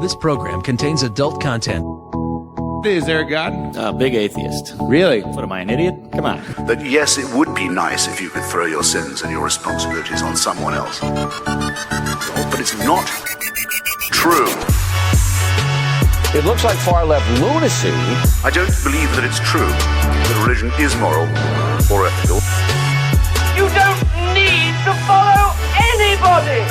This program contains adult content. Is there a God? Big atheist. Really? What, am I an idiot? Come on. That yes, it would be nice if you could throw your sins and your responsibilities on someone else. But it's not true. It looks like far-left lunacy. I don't believe that it's true that religion is moral or ethical. You don't need to follow anybody!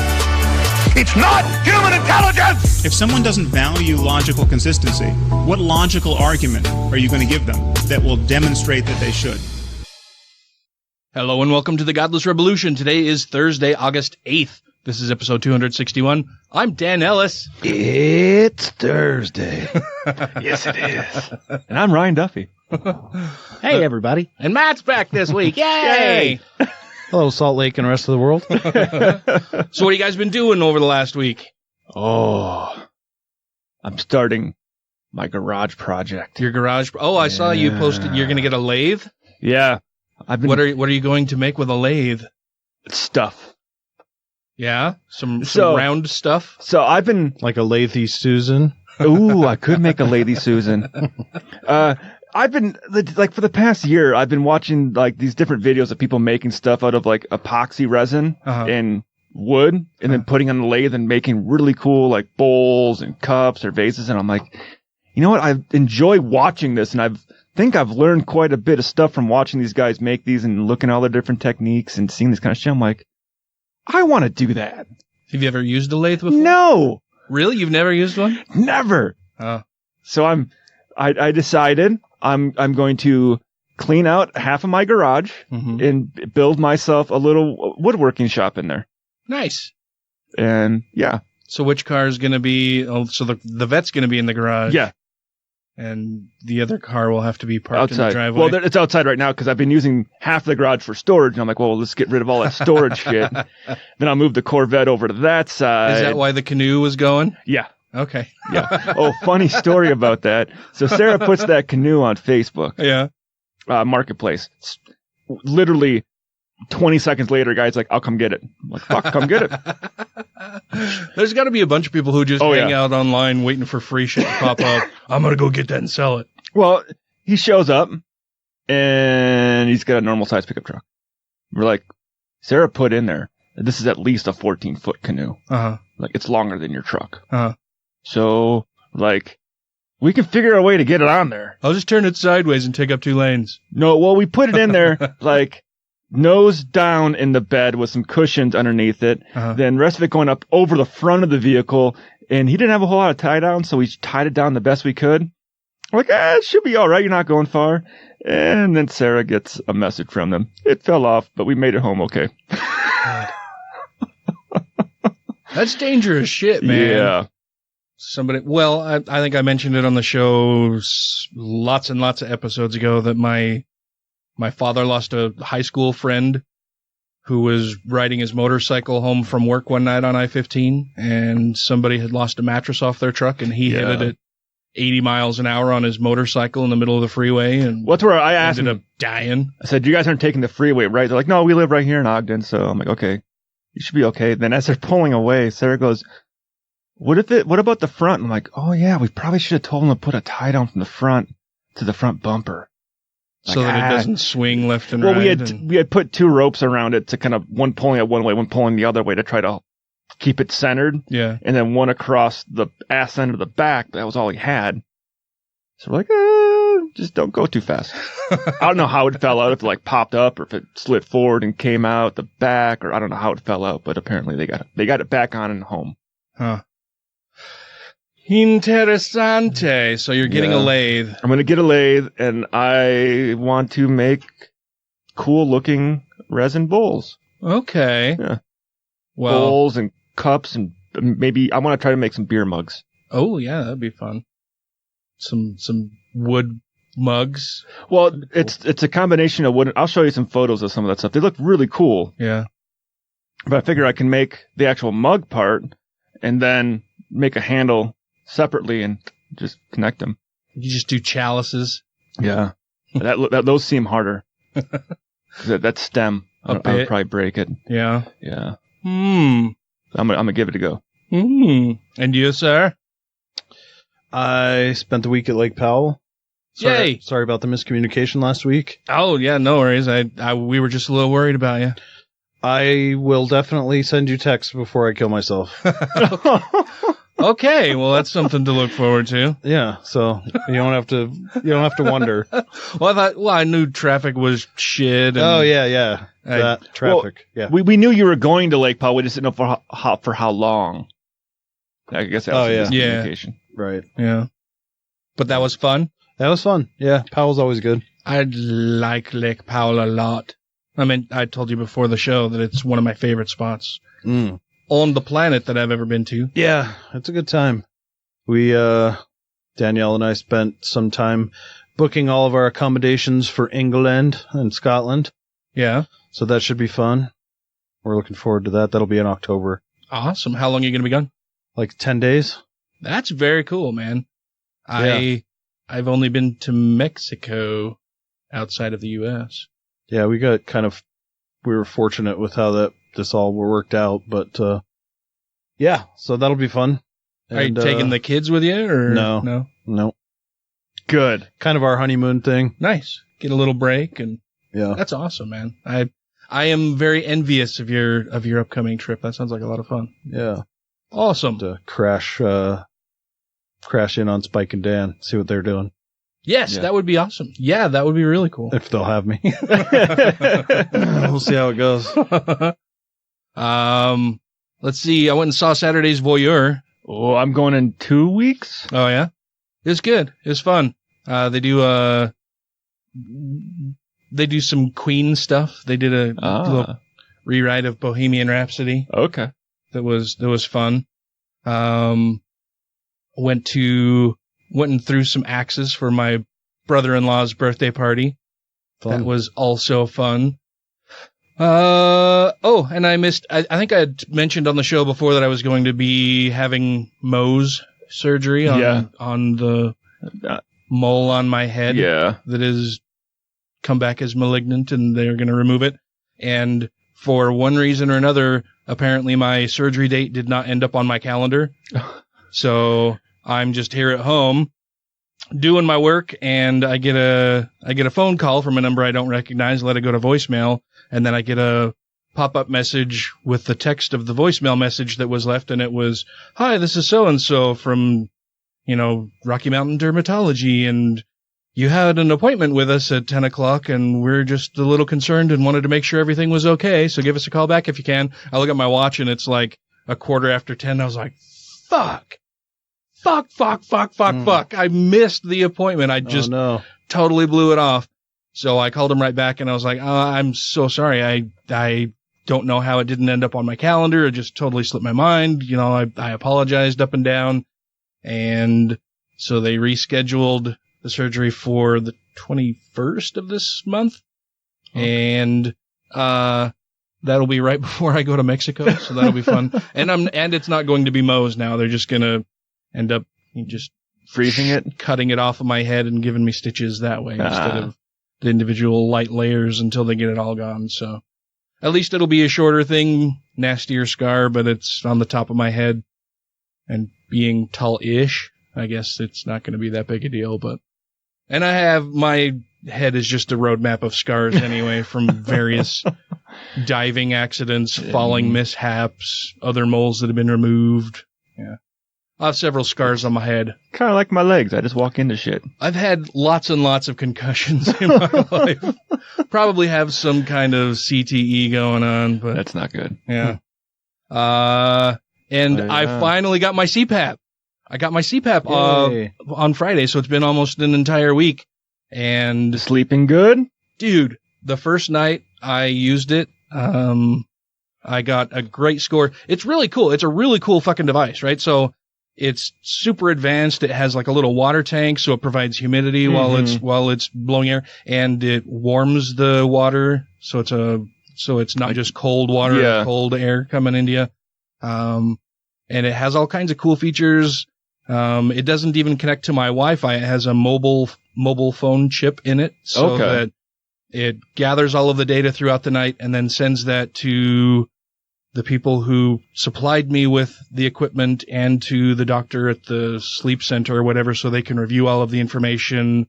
It's not human intelligence! If someone doesn't value logical consistency, what logical argument are you going to give them that will demonstrate that they should? Hello and welcome to the Godless Rebelution. Today is Thursday, August 8th. This is episode 261. I'm Dan Ellis. It's Thursday. Yes, it is. And I'm Ryan Duffy. Hey, everybody. And Matt's back this week. Yay! Hello, Salt Lake and the rest of the world. So what have you guys been doing over the last week? Oh, I'm starting my garage project. Your garage? Oh, I saw you posted you're going to get a lathe? Yeah. What are you going to make with a lathe? Stuff. Yeah? Some round stuff? So I've been... Like a Lathy Susan? Ooh, I could make a Lady Susan. I've been, like, for the past year, I've been watching, like, these different videos of people making stuff out of, like, epoxy resin and wood, and then putting on the lathe and making really cool, like, bowls and cups or vases, and I'm like, you know what, I enjoy watching this, and think I've learned quite a bit of stuff from watching these guys make these and looking at all the different techniques and seeing this kind of shit. I'm like, I want to do that. Have you ever used a lathe before? No! Really? You've never used one? Never! Oh. So I decided I'm going to clean out half of my garage and build myself a little woodworking shop in there. Nice. And yeah. So which car is going to be? Oh, so the vet's going to be in the garage. Yeah. And the other car will have to be parked outside. in the driveway. Well, it's outside right now because I've been using half the garage for storage. And I'm like, well, let's get rid of all that storage shit. Then I'll move the Corvette over to that side. Is that why the canoe was going? Yeah. Okay. Yeah. Oh, funny story about that. So Sarah puts that canoe on Facebook. Yeah. Marketplace. It's literally 20 seconds later, guy's like, I'll come get it. I'm like, fuck, come get it. There's got to be a bunch of people who just hang out online waiting for free shit to pop up. I'm going to go get that and sell it. Well, he shows up and he's got a normal size pickup truck. We're like, Sarah put in there, this is at least a 14-foot canoe. Like, it's longer than your truck. So, like, we can figure a way to get it on there. I'll just turn it sideways and take up 2 lanes. No, well, we put it in there, like, nose down in the bed with some cushions underneath it. Then rest of it going up over the front of the vehicle. And he didn't have a whole lot of tie down, so we tied it down the best we could. I'm like, it should be all right. You're not going far. And then Sarah gets a message from them. It fell off, but we made it home okay. That's dangerous shit, man. Yeah. I think I mentioned it on the show lots and lots of episodes ago that my father lost a high school friend who was riding his motorcycle home from work one night on I-15, and somebody had lost a mattress off their truck, and he hit it at 80 miles an hour on his motorcycle in the middle of the freeway, and what's where I asked ended up dying. I said, you guys aren't taking the freeway, right? They're like, no, we live right here in Ogden. So I'm like, okay, you should be okay. Then as they're pulling away, Sarah goes, what about the front? I'm like, oh yeah, we probably should have told them to put a tie down from the front to the front bumper. Like, so that it doesn't swing left and right. Well, we had put 2 ropes around it to kind of one pulling it one way, one pulling the other way to try to keep it centered. Yeah. And then one across the ass end of the back. That was all he had. So we're like, just don't go too fast. I don't know how it fell out, if it like popped up or if it slid forward and came out the back, or I don't know how it fell out, but apparently they got it back on and home. Huh. Interessante. So you're getting a lathe. I'm going to get a lathe, and I want to make cool-looking resin bowls. Okay. Yeah. Well, bowls and cups, and maybe I want to try to make some beer mugs. Oh, yeah, that'd be fun. Some wood mugs. Well, cool. It's a combination of wood. I'll show you some photos of some of that stuff. They look really cool. Yeah. But I figure I can make the actual mug part and then make a handle separately and just connect them. You just do chalices. Yeah. Those seem harder. That stem, I would probably break it. Yeah. Yeah. I'm gonna give it a go. And you, sir? I spent the week at Lake Powell. Yay! Sorry about the miscommunication last week. Oh, yeah, no worries. We were just a little worried about you. I will definitely send you texts before I kill myself. Okay, well, that's something to look forward to. Yeah, so you don't have to wonder. Well, I knew traffic was shit. And Yeah. That traffic. Yeah. We knew you were going to Lake Powell. We just didn't know for how long. I guess that was communication. Right. Yeah. But that was fun. That was fun. Yeah, Powell's always good. I like Lake Powell a lot. I mean, I told you before the show that it's one of my favorite spots on the planet that I've ever been to. Yeah, it's a good time. We, Danielle and I spent some time booking all of our accommodations for England and Scotland. Yeah. So that should be fun. We're looking forward to that. That'll be in October. Awesome. How long are you going to be gone? Like 10 days. That's very cool, man. I've only been to Mexico outside of the U.S. Yeah, we were fortunate with how this all worked out, but yeah, so that'll be fun. Are you taking the kids with you, or no? Good. Kind of our honeymoon thing. Nice. Get a little break, and yeah, that's awesome, man. I am very envious of your upcoming trip. That sounds like a lot of fun. Yeah, awesome. To crash in on Spike and Dan, see what they're doing. Yes, that would be awesome. Yeah, that would be really cool. If they'll have me. We'll see how it goes. Let's see. I went and saw Saturday's Voyeur. Oh, I'm going in 2 weeks. Oh, yeah? It's good. It's fun. They do some Queen stuff. They did a little rewrite of Bohemian Rhapsody. Okay. That was fun. Went and threw some axes for my brother-in-law's birthday party. Fun. That was also fun. And I missed, I think I had mentioned on the show before that I was going to be having Mohs surgery on the mole on my head. Yeah. That has come back as malignant, and they're going to remove it. And for one reason or another, apparently my surgery date did not end up on my calendar. So I'm just here at home doing my work, and I get a phone call from a number I don't recognize, let it go to voicemail, and then I get a pop-up message with the text of the voicemail message that was left, and it was, "Hi, this is so-and-so from, Rocky Mountain Dermatology, and you had an appointment with us at 10 o'clock, and we're just a little concerned and wanted to make sure everything was okay, so give us a call back if you can." I look at my watch, and it's like 10:15. I was like, fuck. I missed the appointment. I just totally blew it off. So I called him right back, and I was like, I'm so sorry. I don't know how it didn't end up on my calendar. It just totally slipped my mind. I apologized up and down. And so they rescheduled the surgery for the 21st of this month. Okay. And that'll be right before I go to Mexico. So that'll be fun. And it's not going to be Mohs now. They're just going to end up just freezing it, cutting it off of my head and giving me stitches that way instead of the individual light layers until they get it all gone. So at least it'll be a shorter thing, nastier scar, but it's on the top of my head, and being tall-ish, I guess it's not going to be that big a deal, and my head is just a roadmap of scars anyway from various diving accidents, falling mishaps, other moles that have been removed. Yeah. I have several scars on my head. Kind of like my legs. I just walk into shit. I've had lots and lots of concussions in my life. Probably have some kind of CTE going on, but that's not good. Yeah. I finally got my CPAP. I got my CPAP on Friday, so it's been almost an entire week. And sleeping good? Dude, the first night I used it, I got a great score. It's really cool. It's a really cool fucking device, right? So it's super advanced. It has like a little water tank, so it provides humidity while it's blowing air, and it warms the water, so it's not just cold water, or cold air coming into you. And it has all kinds of cool features. It doesn't even connect to my Wi-Fi. It has a mobile phone chip in it, so that it gathers all of the data throughout the night and then sends that to the people who supplied me with the equipment and to the doctor at the sleep center or whatever, so they can review all of the information,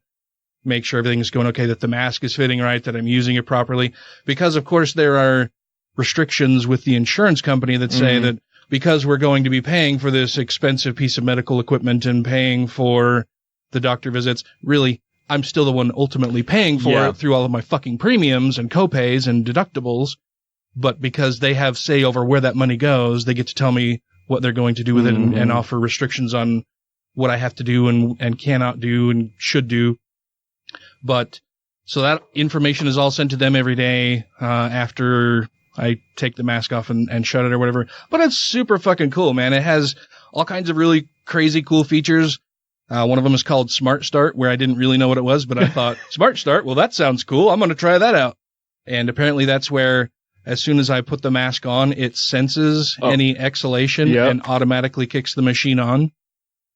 make sure everything's going okay, that the mask is fitting right, that I'm using it properly. Because, of course, there are restrictions with the insurance company that say that because we're going to be paying for this expensive piece of medical equipment and paying for the doctor visits, really, I'm still the one ultimately paying for it through all of my fucking premiums and copays and deductibles. But because they have say over where that money goes, they get to tell me what they're going to do with it and offer restrictions on what I have to do and cannot do and should do. But so that information is all sent to them every day after I take the mask off and shut it or whatever. But it's super fucking cool, man. It has all kinds of really crazy cool features. One of them is called Smart Start, where I didn't really know what it was, but I thought, Smart Start? Well, that sounds cool. I'm going to try that out. And apparently that's where, as soon as I put the mask on, it senses any exhalation and automatically kicks the machine on.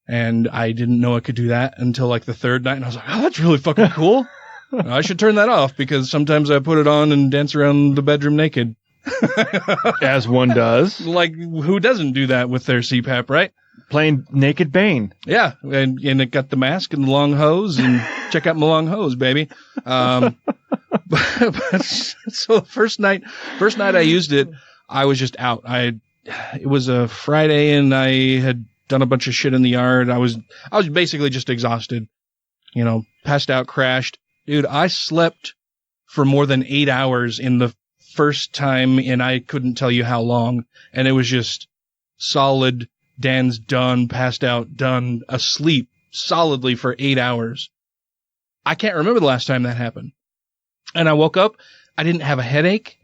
And I didn't know it could do that until like the third night. And I was like, oh, that's really fucking cool. I should turn that off because sometimes I put it on and dance around the bedroom naked. As one does. Like, who doesn't do that with their CPAP, right? Playing Naked Bane. Yeah, and it got the mask and the long hose, and check out my long hose, baby. But so first night I used it, I was just out. It was a Friday, and I had done a bunch of shit in the yard. I was basically just exhausted, passed out, crashed. Dude, I slept for more than 8 hours in the first time, and I couldn't tell you how long. And it was just solid. Dan's done, passed out, done, asleep solidly for 8 hours. I can't remember the last time that happened. And I woke up, I didn't have a headache.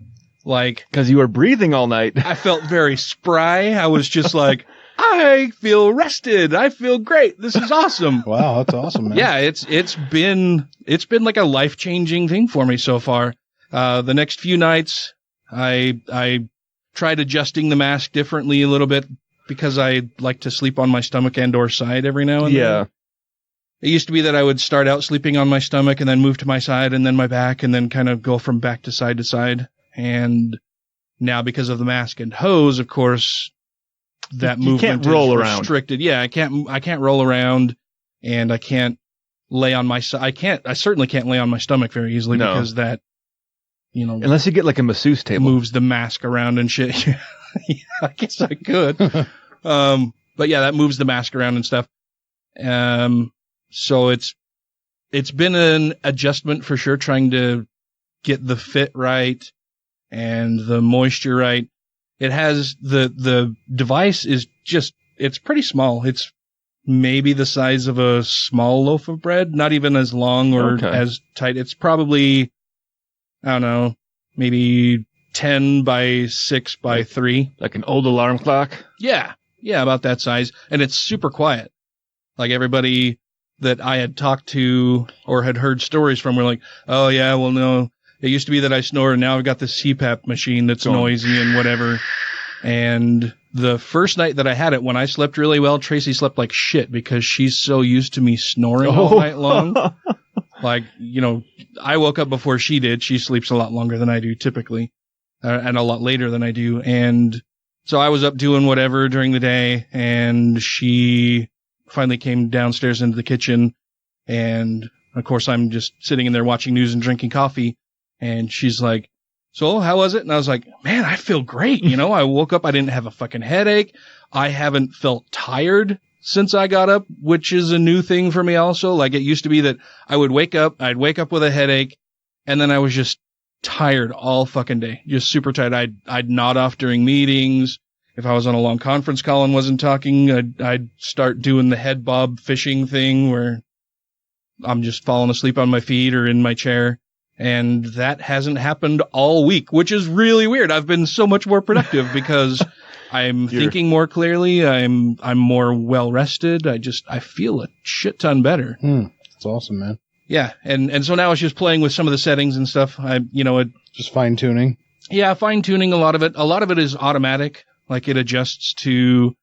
Like, because you were breathing all night. I felt very spry. I was just like, I feel rested. I feel great. This is awesome. Wow, that's awesome, man. Yeah, it's been like a life-changing thing for me so far. The next few nights, I tried adjusting the mask differently a little bit, because I like to sleep on my stomach and or side every now and then. It used to be that I would start out sleeping on my stomach and then move to my side and then my back and then kind of go from back to side to side. And now because of the mask and hose, of course, that movement is restricted. Yeah, I can't roll around, and I can't lay on my side. I certainly can't lay on my stomach very easily because that, unless you get like a masseuse table, moves the mask around and shit. Yeah, I guess I could. But yeah, that moves the mask around and stuff. So it's been an adjustment for sure, trying to get the fit right and the moisture right. It has the device is just, it's pretty small. It's maybe the size of a small loaf of bread, not even as long or as tight. It's probably, I don't know, maybe 10 by 6 by 3. Like an old alarm clock? Yeah, about that size. And it's super quiet. Like, everybody that I had talked to or had heard stories from were like, oh yeah, well no, it used to be that I snore, and now I've got this CPAP machine that's noisy and whatever. And the first night that I had it, when I slept really well, Tracey slept like shit because she's so used to me snoring all night long. Like, I woke up before she did. She sleeps a lot longer than I do typically. And a lot later than I do. And so I was up doing whatever during the day, and she finally came downstairs into the kitchen. And of course, I'm just sitting in there watching news and drinking coffee. And she's like, so how was it? And I was like, man, I feel great. I woke up. I didn't have a fucking headache. I haven't felt tired since I got up, which is a new thing for me also. Like, it used to be that I'd wake up with a headache, and then I was just tired all fucking day, just super tired. I'd nod off during meetings. If I was on a long conference call and wasn't talking, I'd start doing the head bob fishing thing where I'm just falling asleep on my feet or in my chair. And that hasn't happened all week, which is really weird. I've been so much more productive because I'm thinking more clearly. I'm more well rested. I feel a shit ton better. That's awesome, man. Yeah, and so now it's just playing with some of the settings and stuff. Just fine tuning. Yeah, fine tuning a lot of it. A lot of it is automatic, like it adjusts to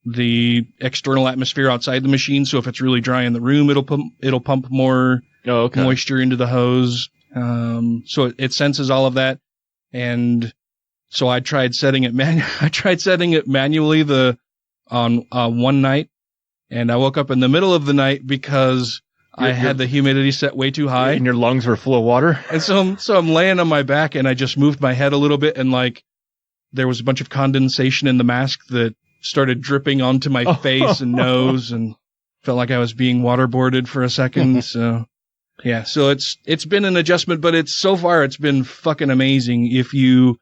the external atmosphere outside the machine. So if it's really dry in the room, it'll pump more moisture into the hose. So it senses all of that, and So I tried setting it manually on one night, and I woke up in the middle of the night because I had the humidity set way too high. And your lungs were full of water? And so I'm laying on my back, and I just moved my head a little bit, and like there was a bunch of condensation in the mask that started dripping onto my face and nose, and felt like I was being waterboarded for a second. So yeah, so it's been an adjustment, but so far it's been fucking amazing. If you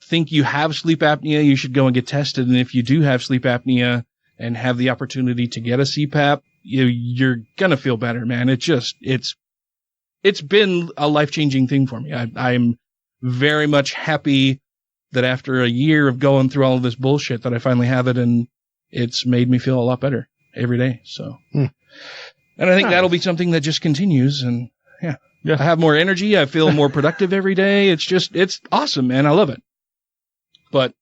think you have sleep apnea, you should go and get tested. And if you do have sleep apnea and have the opportunity to get a CPAP, you're gonna feel better, man. It's been a life-changing thing for me. I'm very much happy that after a year of going through all of this bullshit that I finally have it, and it's made me feel a lot better every day. So, and I think that'll be something that just continues. And yeah, I have more energy. I feel more productive every day. It's awesome, man. I love it. But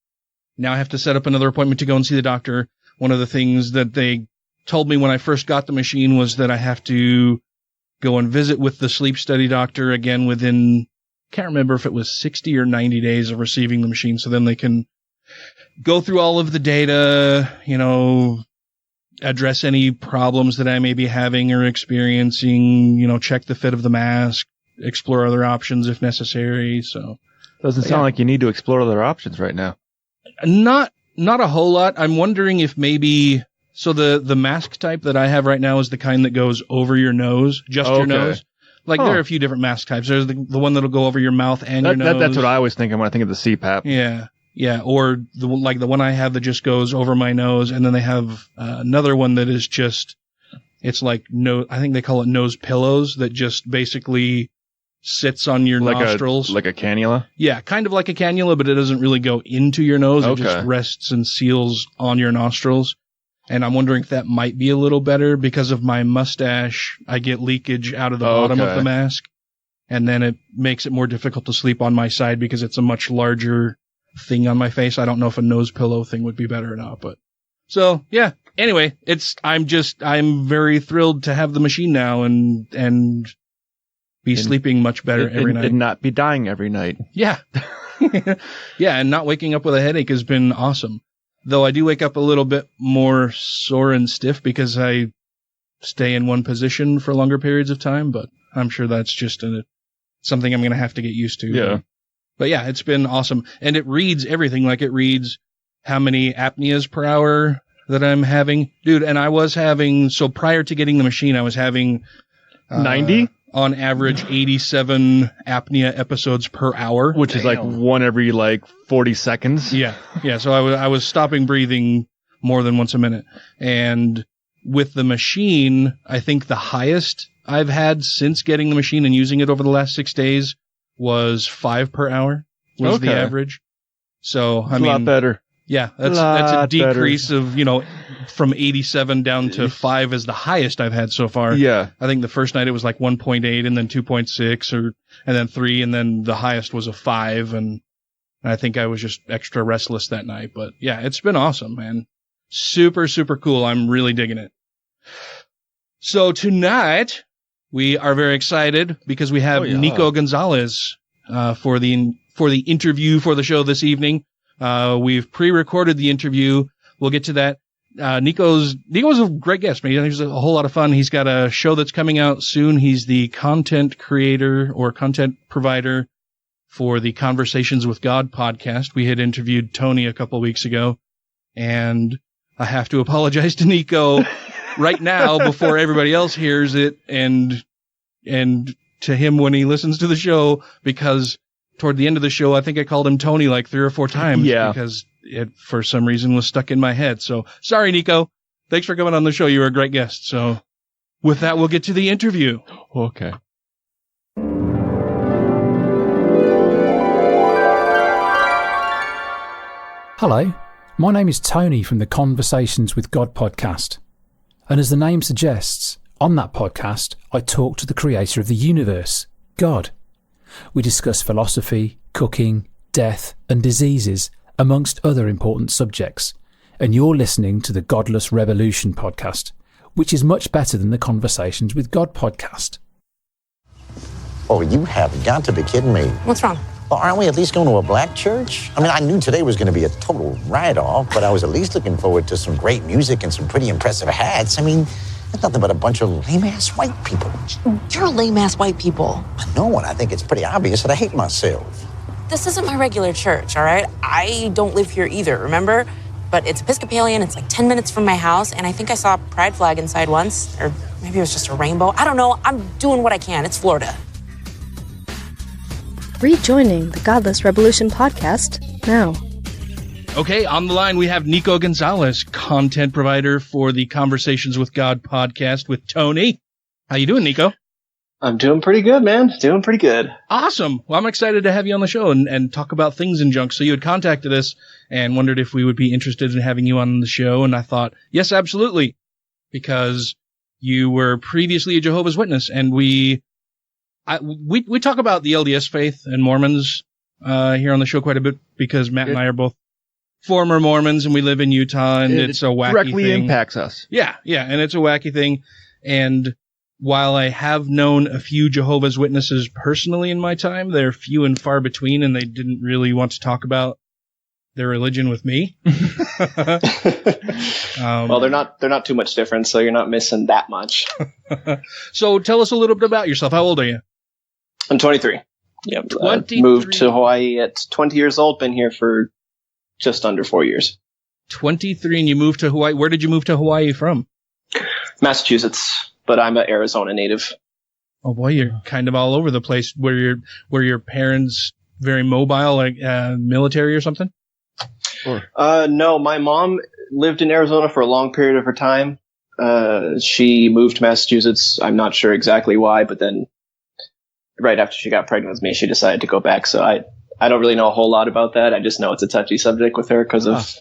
now I have to set up another appointment to go and see the doctor. One of the things that they told me when I first got the machine was that I have to go and visit with the sleep study doctor again within, can't remember if it was 60 or 90 days of receiving the machine. So then they can go through all of the data, address any problems that I may be having or experiencing, check the fit of the mask, explore other options if necessary. So doesn't sound like you need to explore other options right now. Not a whole lot. I'm wondering if maybe, so the mask type that I have right now is the kind that goes over your nose, your nose. Like there are a few different mask types. There's the one that'll go over your mouth and your nose. That's what I was thinking when I think of the CPAP. Yeah. Yeah. Or the one I have that just goes over my nose. And then they have another one that is just, it's like I think they call it nose pillows, that just basically sits on your nostrils. Like a cannula? Yeah, kind of like a cannula, but it doesn't really go into your nose. It just rests and seals on your nostrils. And I'm wondering if that might be a little better because of my mustache. I get leakage out of the bottom of the mask. And then it makes it more difficult to sleep on my side because it's a much larger thing on my face. I don't know if a nose pillow thing would be better or not, but so yeah. Anyway, I'm very thrilled to have the machine now and be sleeping much better every night. And not be dying every night. Yeah. Yeah, and not waking up with a headache has been awesome. Though I do wake up a little bit more sore and stiff because I stay in one position for longer periods of time, but I'm sure that's just something I'm going to have to get used to. Yeah. But yeah, it's been awesome. And it reads everything. Like it reads how many apneas per hour that I'm having. Dude, and I was having, so prior to getting the machine, I was having 90? On average, 87 apnea episodes per hour. Which is like one every 40 seconds. Yeah. Yeah. So I was stopping breathing more than once a minute. And with the machine, I think the highest I've had since getting the machine and using it over the last 6 days was 5 per hour was the average. So, I mean, a lot better. Yeah, that's a decrease of, from 87 down to 5 is the highest I've had so far. Yeah. I think the first night it was like 1.8 and then 2.6 and then 3 and then the highest was a 5 and I think I was just extra restless that night. But yeah, it's been awesome, man. Super, super cool. I'm really digging it. So tonight we are very excited because we have Nico Gonzalez for the interview for the show this evening. We've pre-recorded the interview. We'll get to that. Nico's a great guest, man. He's a whole lot of fun. He's got a show that's coming out soon. He's the content creator or content provider for the Conversations with God podcast. We had interviewed Tony a couple weeks ago, and I have to apologize to Nico right now before everybody else hears it and to him when he listens to the show, because toward the end of the show, I think I called him Tony like 3 or 4 times because it, for some reason, was stuck in my head. So sorry, Nico. Thanks for coming on the show. You were a great guest. So with that, we'll get to the interview. Okay. Hello, my name is Tony from the Conversations with God podcast. And as the name suggests, on that podcast, I talk to the creator of the universe, God. We discuss philosophy, cooking, death, and diseases, amongst other important subjects. And you're listening to the Godless Rebelution podcast, which is much better than the Conversations with God podcast. Oh, you have got to be kidding me. What's wrong? Well, aren't we at least going to a black church? I mean, I knew today was going to be a total write-off, but I was at least looking forward to some great music and some pretty impressive hats. I mean, it's nothing but a bunch of lame-ass white people. You're lame-ass white people. No, and I think it's pretty obvious that I hate myself. This isn't my regular church, all right? I don't live here either, remember? But it's Episcopalian, it's like 10 minutes from my house, and I think I saw a pride flag inside once, or maybe it was just a rainbow. I don't know. I'm doing what I can. It's Florida. Rejoining the Godless Rebelution podcast now. Okay, on the line we have Nico Gonzalez, content provider for the Conversations with God podcast with Tony. How you doing, Nico? I'm doing pretty good, man. Doing pretty good. Awesome. Well, I'm excited to have you on the show and talk about things in junk. So you had contacted us and wondered if we would be interested in having you on the show, and I thought, yes, absolutely, because you were previously a Jehovah's Witness, and we talk about the LDS faith and Mormons here on the show quite a bit because Matt and I are both former Mormons and we live in Utah, and it's a wacky directly thing. Impacts us. Yeah, and it's a wacky thing. And while I have known a few Jehovah's Witnesses personally in my time, they're few and far between, and they didn't really want to talk about their religion with me. Well, they're not too much different, so you're not missing that much. So tell us a little bit about yourself. How old are you? I'm 23. Yep. 23. Moved to Hawaii at 20 years old. Been here for just under 4 years. 23, and you moved to Hawaii. Where did you move to Hawaii from? Massachusetts, but I'm an Arizona native. Oh boy, you're kind of all over the place. Were your parents very mobile, like military or something? No, my mom lived in Arizona for a long period of her time. She moved to Massachusetts. I'm not sure exactly why, but then right after she got pregnant with me, she decided to go back. So I don't really know a whole lot about that. I just know it's a touchy subject with her because of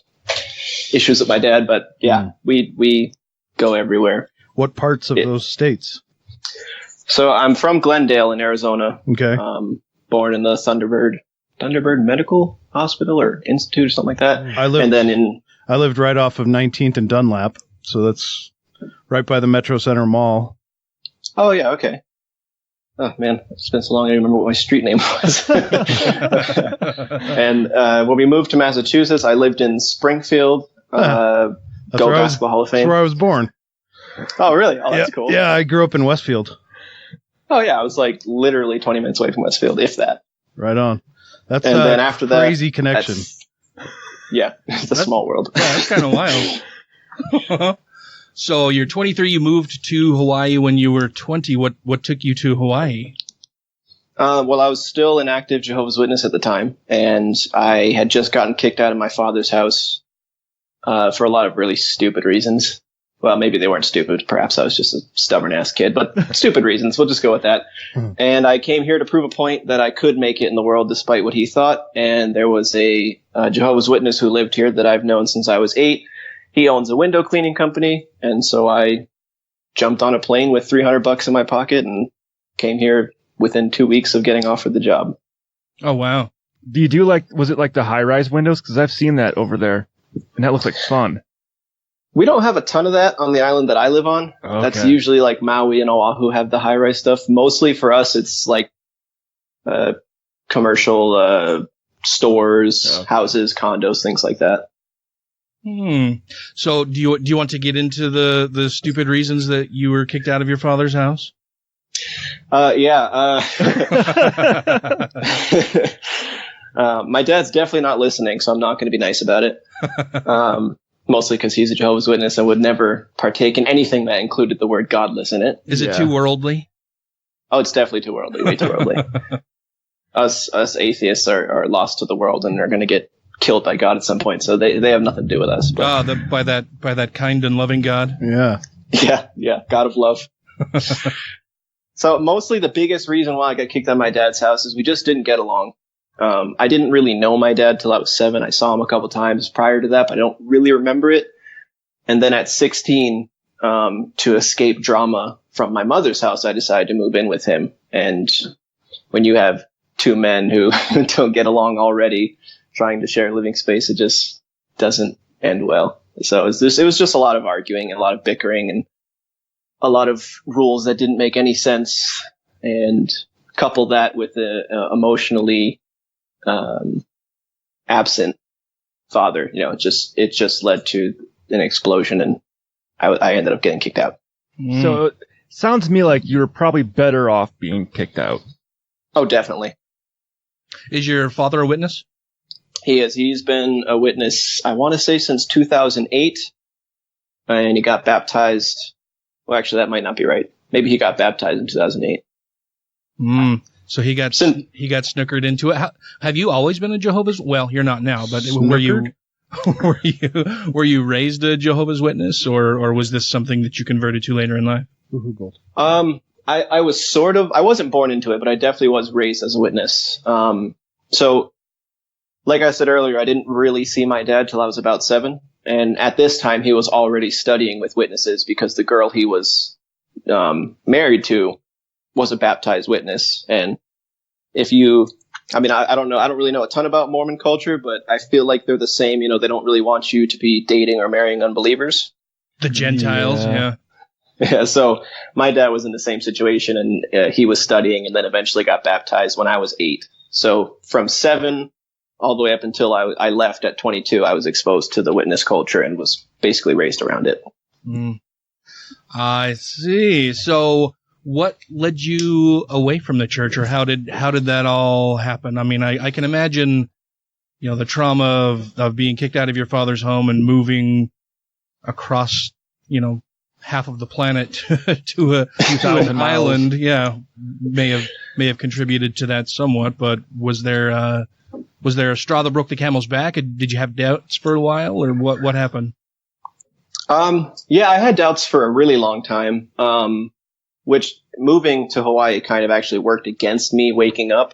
issues with my dad. But yeah, we go everywhere. What parts of those states? So I'm from Glendale in Arizona. Okay. Born in the Thunderbird Medical Hospital or Institute or something like that. I lived right off of 19th and Dunlap, so that's right by the Metro Center Mall. Oh yeah, okay. Oh man, it's been so long I don't remember what my street name was. And when we moved to Massachusetts, I lived in Springfield, Go Basketball Hall of Fame. That's where I was born. Oh really? Oh, that's cool. Yeah, I grew up in Westfield. Oh yeah, I was like literally 20 minutes away from Westfield, if that. Right on. That's and then after that, crazy connection. Yeah, it's a small world. Yeah, that's kind of wild. So you're 23. You moved to Hawaii when you were 20. What took you to Hawaii? Well, I was still an active Jehovah's Witness at the time, and I had just gotten kicked out of my father's house for a lot of really stupid reasons. Well, maybe they weren't stupid. Perhaps I was just a stubborn-ass kid, but stupid reasons. We'll just go with that. And I came here to prove a point that I could make it in the world despite what he thought. And there was a Jehovah's Witness who lived here that I've known since I was 8. He owns a window cleaning company, and so I jumped on a plane with $300 in my pocket and came here within 2 weeks of getting offered the job. Oh, wow. Do you do was it like the high-rise windows? Because I've seen that over there, and that looks like fun. We don't have a ton of that on the island that I live on. Okay. That's usually like Maui and Oahu have the high-rise stuff. Mostly for us, it's like commercial stores, houses, condos, things like that. So do you want to get into the stupid reasons that you were kicked out of your father's house? Yeah. My dad's definitely not listening, so I'm not going to be nice about it. Mostly because he's a Jehovah's Witness and would never partake in anything that included the word godless in it. Is it too worldly? Oh, it's definitely too worldly. Way too worldly. Us atheists are lost to the world and are going to get killed by God at some point, so they have nothing to do with us. But. By that kind and loving God? Yeah. Yeah, God of love. So mostly the biggest reason why I got kicked out of my dad's house is we just didn't get along. I didn't really know my dad till I was 7. I saw him a couple times prior to that, but I don't really remember it. And then at 16, to escape drama from my mother's house, I decided to move in with him. And when you have two men who don't get along already, trying to share a living space, it just doesn't end well. So it was just a lot of arguing and a lot of bickering and a lot of rules that didn't make any sense. And couple that with the emotionally absent father. You know, it just led to an explosion, and I ended up getting kicked out. So it sounds to me like you're probably better off being kicked out. Oh, definitely. Is your father a witness? He is. He's been a witness, I want to say, since 2008, and he got baptized. Well, actually, that might not be right. Maybe he got baptized in 2008. So he got snookered into it. Have you always been a Jehovah's? Well, you're not now, but were you raised a Jehovah's Witness, or was this something that you converted to later in life? I was sort of. I wasn't born into it, but I definitely was raised as a witness. So, like I said earlier, I didn't really see my dad till I was about 7, and at this time he was already studying with witnesses because the girl he was married to was a baptized witness. And if you, I mean, I don't know, I don't really know a ton about Mormon culture, but I feel like they're the same. You know, they don't really want you to be dating or marrying unbelievers. The Gentiles, yeah. Yeah, so my dad was in the same situation, and he was studying and then eventually got baptized when I was 8. So from 7 all the way up until I left at 22, I was exposed to the witness culture and was basically raised around it. I see. So what led you away from the church, or how did that all happen? I mean, I can imagine, you know, the trauma of being kicked out of your father's home and moving across, you know, half of the planet to an island. Yeah, may have contributed to that somewhat. But was there a straw that broke the camel's back? Did you have doubts for a while, or what happened? Yeah, I had doubts for a really long time. Which moving to Hawaii kind of actually worked against me waking up.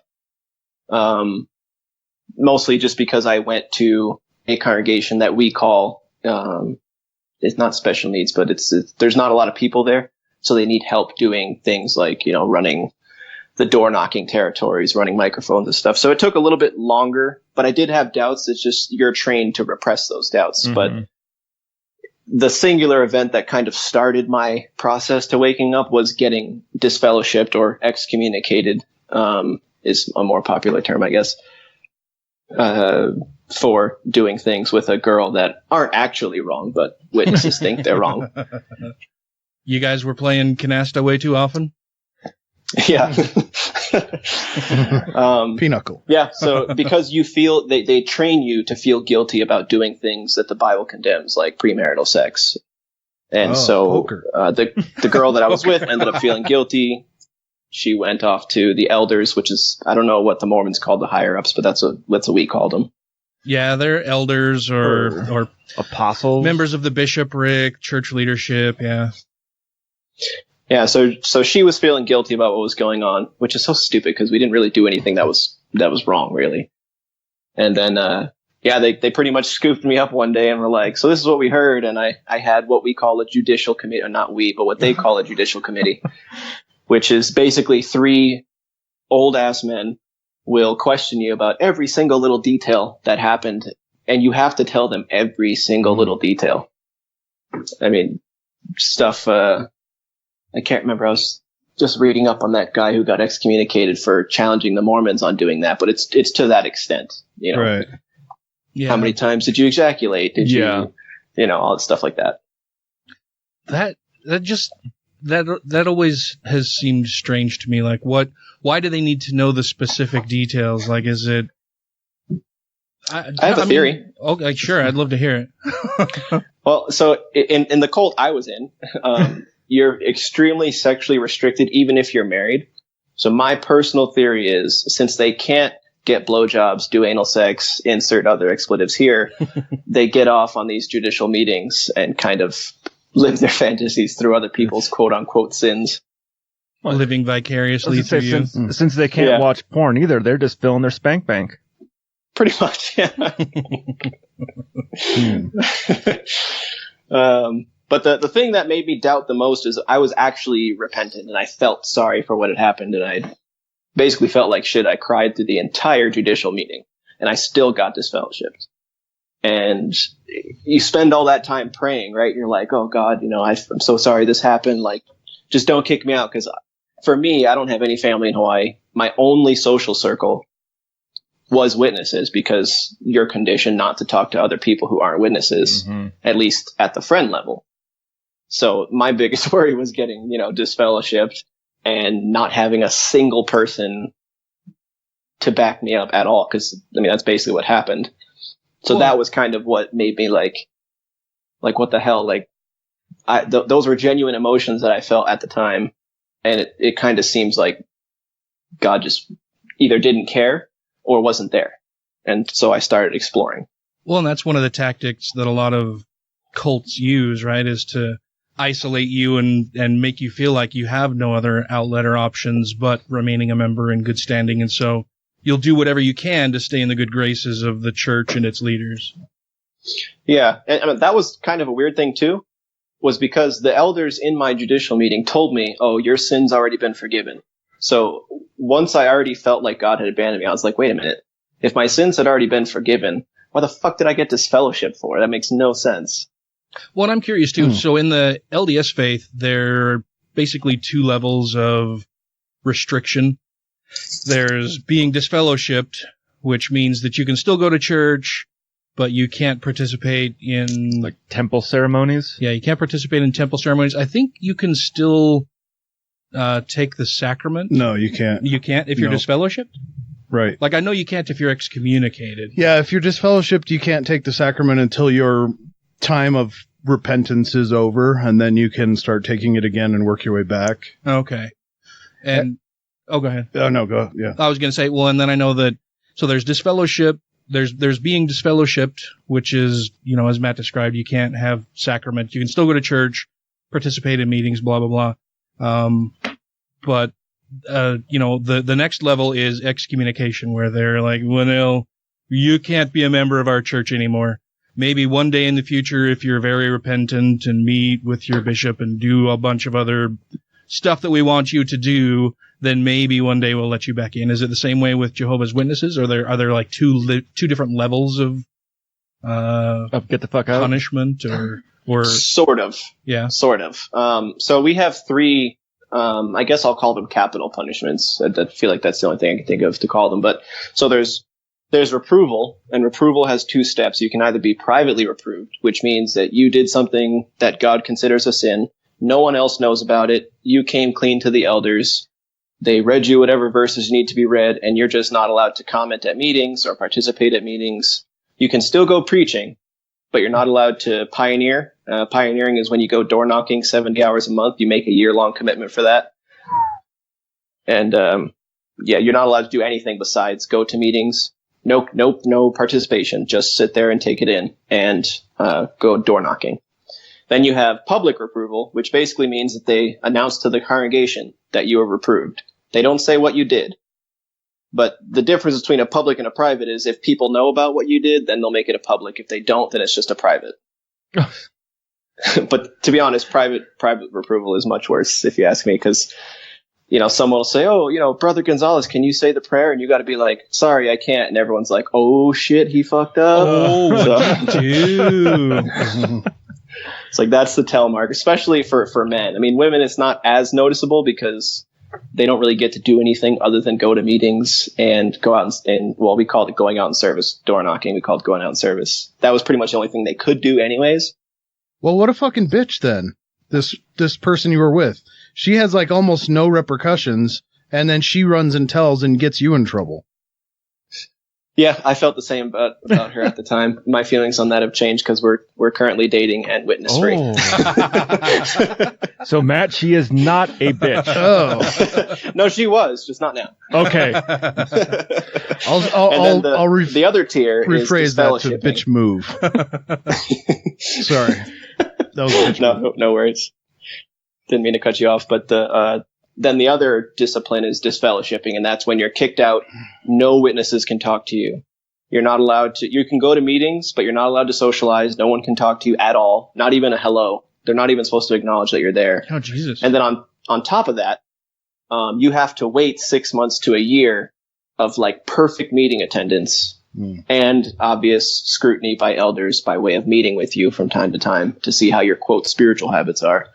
Mostly just because I went to a congregation that we call, it's not special needs, but there's not a lot of people there. So they need help doing things like, you know, running the door knocking territories, running microphones and stuff. So it took a little bit longer, but I did have doubts. It's just, you're trained to repress those doubts. Mm-hmm. But the singular event that kind of started my process to waking up was getting disfellowshipped or excommunicated, is a more popular term, I guess, for doing things with a girl that aren't actually wrong, but witnesses think they're wrong. You guys were playing canasta way too often? Yeah. Pinochle. Yeah. So because you feel they train you to feel guilty about doing things that the Bible condemns, like premarital sex. And the girl that I was with ended up feeling guilty. She went off to the elders, which is, I don't know what the Mormons call the higher ups, but that's what we called them. Yeah, they're elders or apostles, members of the bishopric, church leadership. Yeah. Yeah, so she was feeling guilty about what was going on, which is so stupid because we didn't really do anything that was wrong, really. And then, they pretty much scooped me up one day and were like, so this is what we heard. And I had what we call a judicial committee, or not we, but what they call a judicial committee, which is basically 3 old-ass men will question you about every single little detail that happened, and you have to tell them every single little detail. I mean, stuff... I can't remember. I was just reading up on that guy who got excommunicated for challenging the Mormons on doing that, but it's to that extent, you know. Right. Yeah. How many times did you ejaculate? Did you all that stuff like that? That always has seemed strange to me. Like, why do they need to know the specific details? Like, is it? I have a theory. Okay, sure. I'd love to hear it. Well, so in the cult I was in, you're extremely sexually restricted, even if you're married. So my personal theory is, since they can't get blowjobs, do anal sex, insert other expletives here, they get off on these judicial meetings and kind of live their fantasies through other people's quote-unquote sins. Living vicariously through you. Since they can't watch porn either, they're just filling their spank bank. Pretty much, yeah. But the thing that made me doubt the most is I was actually repentant, and I felt sorry for what had happened, and I basically felt like shit. I cried through the entire judicial meeting, and I still got disfellowshipped. And you spend all that time praying, right? You're like, oh God, I'm so sorry this happened. Like, just don't kick me out. Because for me, I don't have any family in Hawaii. My only social circle was witnesses, because you're conditioned not to talk to other people who aren't witnesses, at least at the friend level. So my biggest worry was getting, disfellowshipped and not having a single person to back me up at all. Cause that's basically what happened. So that was kind of what made me like, what the hell? Like those were genuine emotions that I felt at the time. And it kind of seems like God just either didn't care or wasn't there. And so I started exploring. Well, and that's one of the tactics that a lot of cults use, right? Is to isolate you and make you feel like you have no other outlet or options but remaining a member in good standing. And so you'll do whatever you can to stay in the good graces of the church and its leaders. Yeah. And that was kind of a weird thing too, was because the elders in my judicial meeting told me, oh, your sin's already been forgiven. So once I already felt like God had abandoned me, I was like, wait a minute. If my sins had already been forgiven, why the fuck did I get disfellowship for? That makes no sense. Well, and I'm curious too. So in the LDS faith, there are basically two levels of restriction. There's being disfellowshipped, which means that you can still go to church, but you can't participate in like temple ceremonies. Yeah, you can't participate in temple ceremonies. I think you can still take the sacrament. No, you can't. You can't if you're disfellowshipped? Right. Like, I know you can't if you're excommunicated. Yeah, if you're disfellowshipped, you can't take the sacrament until your time of repentance is over, and then you can start taking it again and work your way back. Okay. And, go ahead. Oh, no, go, yeah. I was going to say, well, and then I know that, so there's disfellowship, there's being disfellowshipped, which is, as Matt described, you can't have sacrament. You can still go to church, participate in meetings, blah, blah, blah. But, the next level is excommunication, where they're like, well, no, you can't be a member of our church anymore. Maybe one day in the future, if you're very repentant and meet with your bishop and do a bunch of other stuff that we want you to do, then maybe one day we'll let you back in. Is it the same way with Jehovah's Witnesses? Are there like two different levels of get the fuck out punishment or sort of? Yeah, sort of. So we have three. I guess I'll call them capital punishments. I feel like that's the only thing I can think of to call them. But so there's reproval, and reproval has two steps. You can either be privately reproved, which means that you did something that God considers a sin. No one else knows about it. You came clean to the elders. They read you whatever verses need to be read, and you're just not allowed to comment at meetings or participate at meetings. You can still go preaching, but you're not allowed to pioneer. Pioneering is when you go door knocking 70 hours a month. You make a year-long commitment for that. And, you're not allowed to do anything besides go to meetings. No participation. Just sit there and take it in and go door knocking. Then you have public reproval, which basically means that they announce to the congregation that you are reproved. They don't say what you did. But the difference between a public and a private is if people know about what you did, then they'll make it a public. If they don't, then it's just a private. But to be honest, private reproval is much worse, if you ask me, because someone will say, oh, Brother Gonzalez, can you say the prayer? And you got to be like, sorry, I can't. And everyone's like, oh shit, he fucked up. Oh, what did you do? It's like, that's the tell mark, especially for men. I mean, women, it's not as noticeable because they don't really get to do anything other than go to meetings and go out and we called it going out in service. Door knocking, we called going out in service. That was pretty much the only thing they could do anyways. Well, what a fucking bitch then. This person you were with. She has like almost no repercussions, and then she runs and tells and gets you in trouble. Yeah, I felt the same about her at the time. My feelings on that have changed because we're currently dating and witness free. Oh. So Matt, she is not a bitch. Oh. No, she was, just not now. Okay. The other tier rephrase is that to bitch move. Sorry. That was bitch no worries. Didn't mean to cut you off, but then the other discipline is disfellowshipping, and that's when you're kicked out. No witnesses can talk to you. You're not allowed to. You can go to meetings, but you're not allowed to socialize. No one can talk to you at all. Not even a hello. They're not even supposed to acknowledge that you're there. Oh, Jesus. And then on top of that, you have to wait 6 months to a year of like perfect meeting attendance and obvious scrutiny by elders by way of meeting with you from time to time to see how your quote spiritual habits are.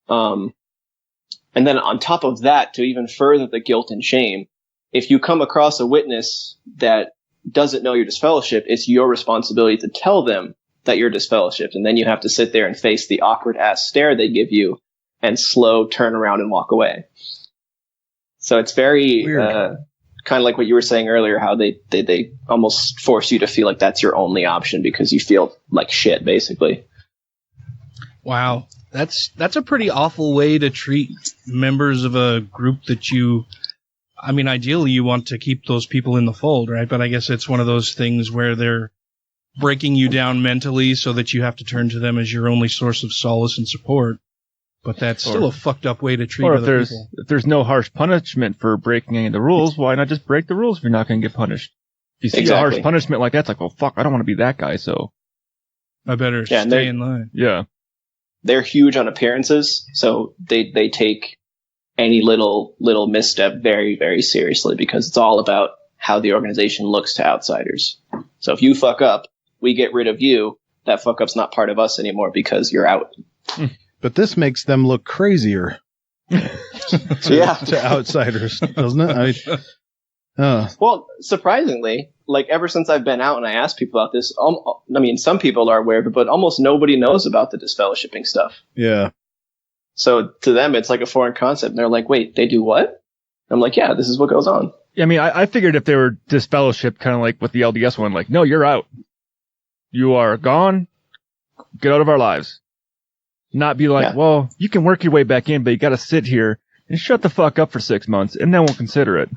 And then on top of that, to even further the guilt and shame, if you come across a witness that doesn't know you're disfellowshipped, it's your responsibility to tell them that you're disfellowshipped. And then you have to sit there and face the awkward ass stare they give you and slow turn around and walk away. So it's very kind of like what you were saying earlier, how they almost force you to feel like that's your only option because you feel like shit, basically. Wow. That's a pretty awful way to treat members of a group that ideally you want to keep those people in the fold, right? But I guess it's one of those things where they're breaking you down mentally so that you have to turn to them as your only source of solace and support. But that's still a fucked up way to treat other people. If there's no harsh punishment for breaking any of the rules, why not just break the rules if you're not going to get punished? If you see a harsh punishment like that, it's like, well, fuck, I don't want to be that guy, so I better stay in line. Yeah. They're huge on appearances, so they take any little misstep very, very seriously because it's all about how the organization looks to outsiders. So if you fuck up, we get rid of you. That fuck up's not part of us anymore because you're out. But this makes them look crazier to outsiders, doesn't it? Well, surprisingly, like ever since I've been out and I asked people about this, some people are aware of it, but almost nobody knows about the disfellowshipping stuff. Yeah. So to them, it's like a foreign concept. And they're like, wait, they do what? I'm like, yeah, this is what goes on. Yeah, I figured if they were disfellowshipped, kind of like with the LDS one, like, no, you're out. You are gone. Get out of our lives. Not be like, well, you can work your way back in, but you got to sit here and shut the fuck up for 6 months, and then we'll consider it.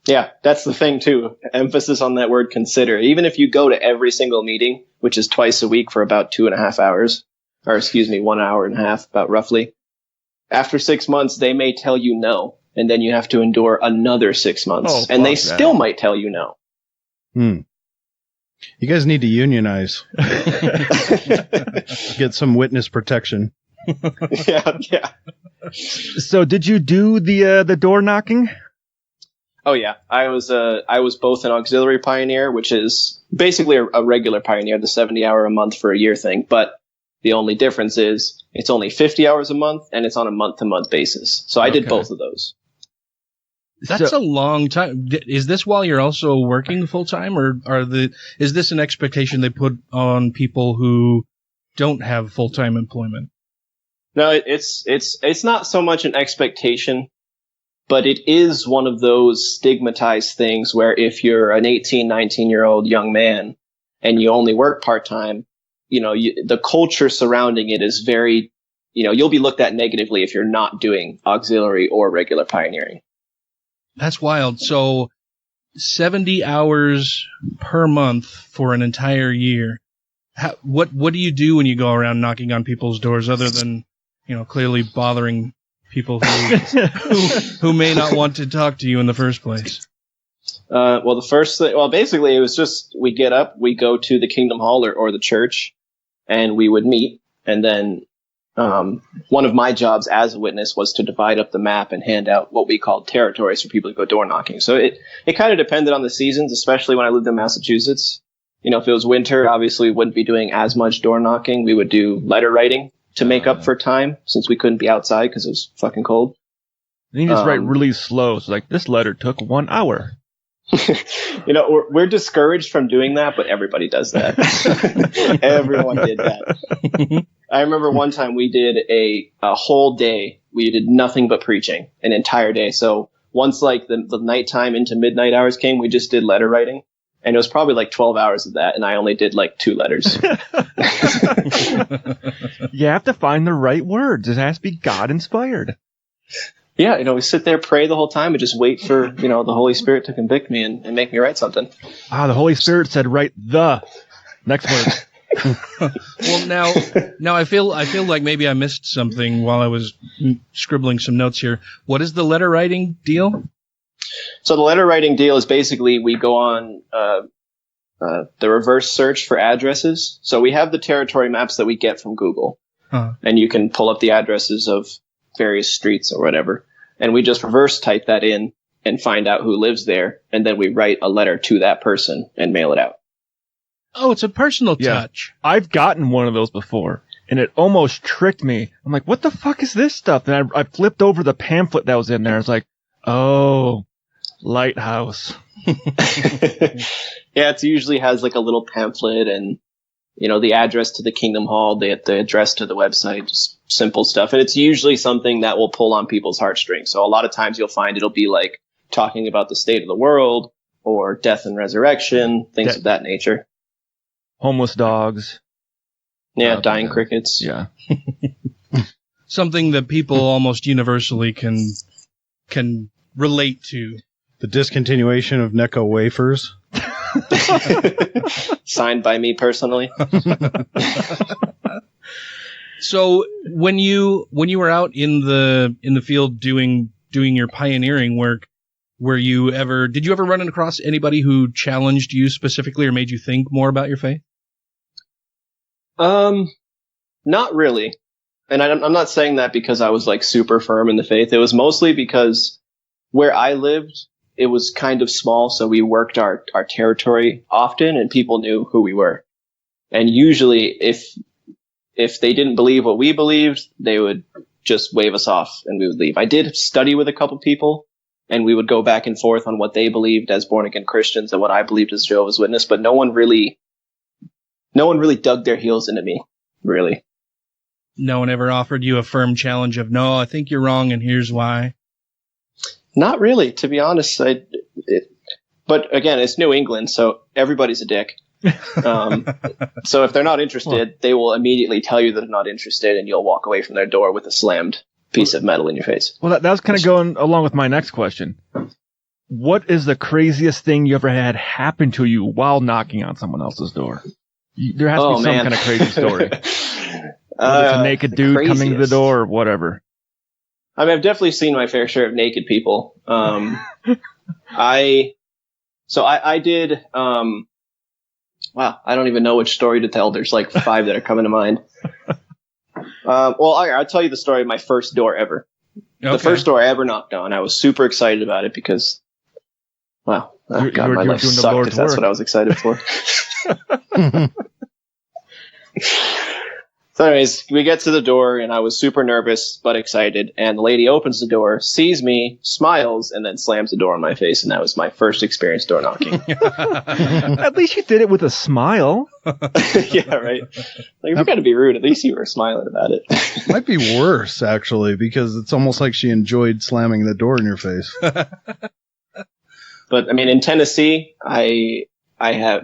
Yeah, that's the thing, too. Emphasis on that word consider. Even if you go to every single meeting, which is twice a week for about 2.5 hours, or 1 hour and a half, about roughly, after 6 months, they may tell you no, and then you have to endure another 6 months, and they still might tell you no. You guys need to unionize. Get some witness protection. Yeah. So did you do the door knocking? Oh yeah, I was both an auxiliary pioneer, which is basically a regular pioneer, the 70 hour a month for a year thing. But the only difference is it's only 50 hours a month and it's on a month to month basis. So I did both of those. That's a long time. Is this while you're also working full time, or is this an expectation they put on people who don't have full time employment? No, it's not so much an expectation, but it is one of those stigmatized things where if you're an 18, 19-year-old young man and you only work part time, the culture surrounding it is very, you'll be looked at negatively if you're not doing auxiliary or regular pioneering. That's wild. So 70 hours per month for an entire year. What do you do when you go around knocking on people's doors other than, clearly bothering people who may not want to talk to you in the first place? The first thing, basically it was just, we get up, we go to the Kingdom Hall or the church, and we would meet. And then one of my jobs as a witness was to divide up the map and hand out what we called territories for people to go door knocking. So it kind of depended on the seasons, especially when I lived in Massachusetts. If it was winter, obviously we wouldn't be doing as much door knocking. We would do letter writing to make up for time since we couldn't be outside because it was fucking cold. And you just write really slow. So like, this letter took 1 hour. We're discouraged from doing that, but everybody does that. Everyone did that. I remember one time we did a whole day. We did nothing but preaching an entire day. So once like the nighttime into midnight hours came, we just did letter writing. And it was probably like 12 hours of that. And I only did like 2 letters. You have to find the right words. It has to be God inspired. Yeah, we sit there, pray the whole time, and just wait for, the Holy Spirit to convict me and make me write something. The Holy Spirit said, write the next word. Well, now I feel like maybe I missed something while I was scribbling some notes here. What is the letter writing deal? So the letter writing deal is basically we go on the reverse search for addresses. So we have the territory maps that we get from Google, and you can pull up the addresses of various streets or whatever. And we just reverse type that in and find out who lives there. And then we write a letter to that person and mail it out. Oh, it's a personal touch. I've gotten one of those before, and it almost tricked me. I'm like, what the fuck is this stuff? And I flipped over the pamphlet that was in there. I was like, oh, Lighthouse. Yeah, it usually has like a little pamphlet and, you know, the address to the Kingdom Hall, the address to the website, just simple stuff. And it's usually something that will pull on people's heartstrings. So a lot of times you'll find it'll be like talking about the state of the world or death and resurrection, things of that nature. Homeless dogs. Yeah, dying crickets. Yeah. Something that people almost universally can relate to. The discontinuation of Necco wafers. Signed by me personally. So when you were out in the field doing your pioneering work, did you ever run across anybody who challenged you specifically or made you think more about your faith? Not really. And I'm not saying that because I was like super firm in the faith. It was mostly because where I lived, it was kind of small, so we worked our territory often, and people knew who we were. And usually, if they didn't believe what we believed, they would just wave us off, and we would leave. I did study with a couple people, and we would go back and forth on what they believed as born-again Christians and what I believed as Jehovah's Witness, but no one really dug their heels into me, really. No one ever offered you a firm challenge of, no, I think you're wrong, and here's why? Not really, to be honest. But again, it's New England, so everybody's a dick. So if they're not interested, they will immediately tell you that they're not interested, and you'll walk away from their door with a slammed piece of metal in your face. Well, that was kind of going along with my next question. What is the craziest thing you ever had happen to you while knocking on someone else's door? There has to be some kind of crazy story. Whether it's a naked dude coming to the door or whatever. I mean, I've definitely seen my fair share of naked people. I did, wow, I don't even know which story to tell. There's like 5 that are coming to mind. Well, I'll tell you the story of my first door ever. Okay. The first door I ever knocked on. I was super excited about it because, wow, my life sucked if that's what I was excited for. So anyways, we get to the door, and I was super nervous but excited, and the lady opens the door, sees me, smiles, and then slams the door in my face, and that was my first experience door knocking. At least you did it with a smile. Yeah, right. Like, if you're going to be rude, at least you were smiling about it. Might be worse, actually, because it's almost like she enjoyed slamming the door in your face. But, I mean, in Tennessee, I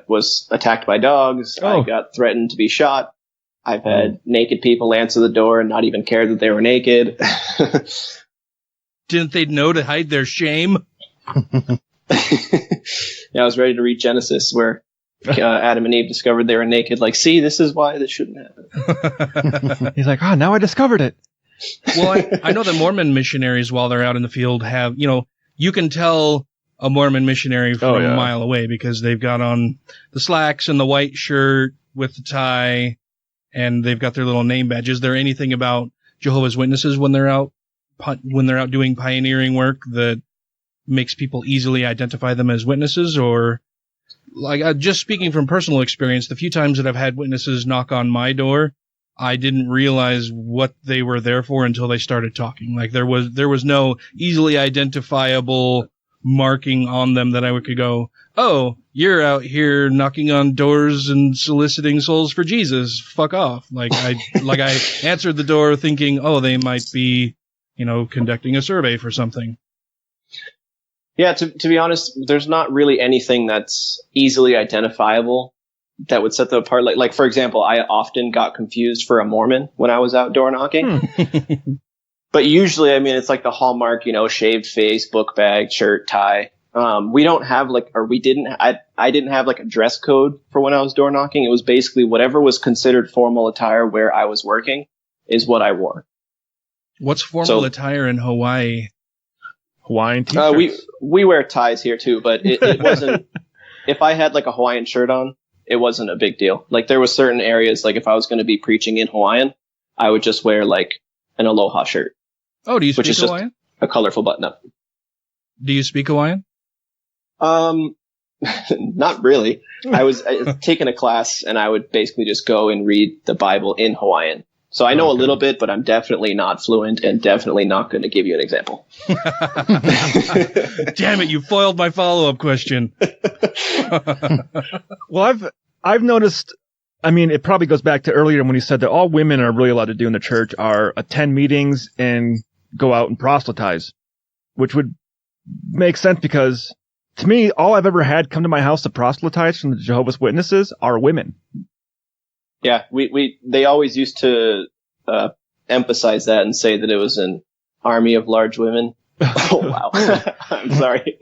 was attacked by dogs. Oh. I got threatened to be shot. I've had naked people answer the door and not even care that they were naked. Didn't they know to hide their shame? Yeah, I was ready to read Genesis where Adam and Eve discovered they were naked. Like, see, this is why this shouldn't happen. He's like, now I discovered it. Well, I know that Mormon missionaries, while they're out in the field, have, you can tell a Mormon missionary from a mile away because they've got on the slacks and the white shirt with the tie. And they've got their little name badges. Is there anything about Jehovah's Witnesses when they're out doing pioneering work that makes people easily identify them as witnesses? Or, like, just speaking from personal experience, the few times that I've had witnesses knock on my door, I didn't realize what they were there for until they started talking. Like, there was no easily identifiable marking on them that I could go, oh, you're out here knocking on doors and soliciting souls for Jesus. Fuck off. Like I answered the door thinking, oh, they might be, conducting a survey for something. Yeah, to be honest, there's not really anything that's easily identifiable that would set them apart. Like for example, I often got confused for a Mormon when I was out door knocking. But usually, I mean, it's like the hallmark, shaved face, book bag, shirt, tie. We don't have I didn't have like a dress code for when I was door knocking. It was basically whatever was considered formal attire where I was working is what I wore. What's formal attire in Hawaii? Hawaiian t-shirts. We wear ties here too, but it wasn't, if I had like a Hawaiian shirt on, it wasn't a big deal. Like there was certain areas, like if I was going to be preaching in Hawaiian, I would just wear like an aloha shirt. Oh, do you speak Hawaiian? Just a colorful button up. Do you speak Hawaiian? Not really. I was taking a class and I would basically just go and read the Bible in Hawaiian. So I know a little bit, but I'm definitely not fluent and definitely not going to give you an example. Damn it, you foiled my follow-up question. Well, I've noticed, I mean, it probably goes back to earlier when you said that all women are really allowed to do in the church are attend meetings and go out and proselytize, which would make sense because to me, all I've ever had come to my house to proselytize from the Jehovah's Witnesses are women. Yeah, they always used to emphasize that and say that it was an army of large women. Oh, wow. I'm sorry.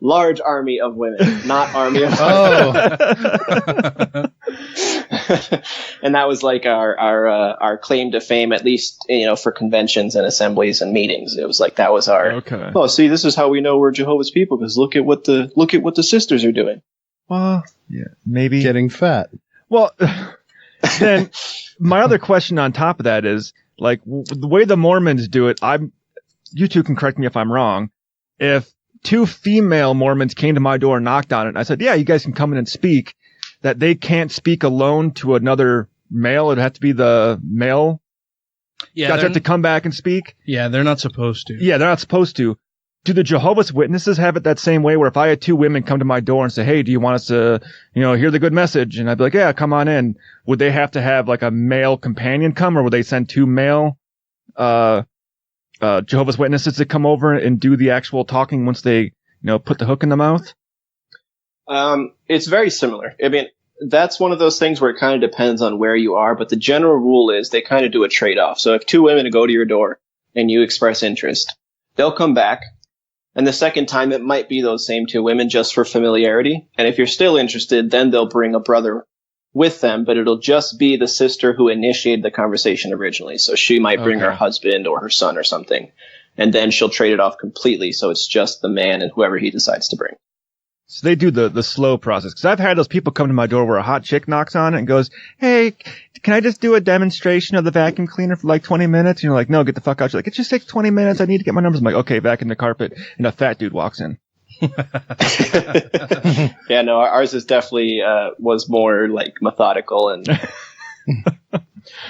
Large army of women, not army of And that was like our claim to fame, at least, for conventions and assemblies and meetings. It was like that was our Oh, see, this is how we know we're Jehovah's people, because look at what the sisters are doing. Well, yeah, maybe getting fat. Well, then my other question on top of that is, like, the way the Mormons do it, you two can correct me if I'm wrong. If two female Mormons came to my door and knocked on it, and I said, yeah, you guys can come in and speak, that they can't speak alone to another male. It'd have to be the male. Yeah, guys have to come back and speak. Yeah, they're not supposed to. Yeah, they're not supposed to. Do the Jehovah's Witnesses have it that same way, where if I had two women come to my door and say, hey, do you want us to, hear the good message? And I'd be like, yeah, come on in. Would they have to have like a male companion come, or would they send two male, Jehovah's Witnesses to come over and do the actual talking once they, put the hook in the mouth? It's very similar. I mean, that's one of those things where it kind of depends on where you are, but the general rule is they kind of do a trade-off. So if two women go to your door and you express interest, they'll come back. And the second time, it might be those same two women just for familiarity. And if you're still interested, then they'll bring a brother with them, but it'll just be the sister who initiated the conversation originally. So she might bring her husband or her son or something, and then she'll trade it off completely. So it's just the man and whoever he decides to bring. So they do the slow process. Because I've had those people come to my door where a hot chick knocks on it and goes, hey, can I just do a demonstration of the vacuum cleaner for like 20 minutes? And you're like, no, get the fuck out. She's like, it just takes 20 minutes. I need to get my numbers. I'm like, okay, vacuum the carpet. And a fat dude walks in. Yeah, no, ours is definitely was more like methodical. And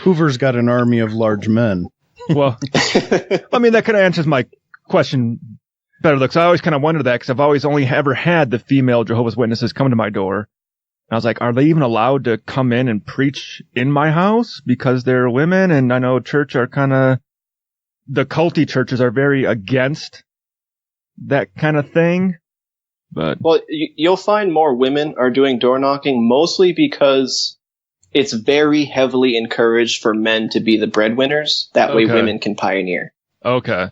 Hoover's got an army of large men. Well, I mean, that kind of answers my question better. Because I always kind of wondered that, because I've always only ever had the female Jehovah's Witnesses come to my door. And I was like, are they even allowed to come in and preach in my house because they're women? And I know church are kind of, the culty churches are very against that kind of thing. But well, you'll find more women are doing door knocking, mostly because it's very heavily encouraged for men to be the breadwinners. That way women can pioneer. Okay.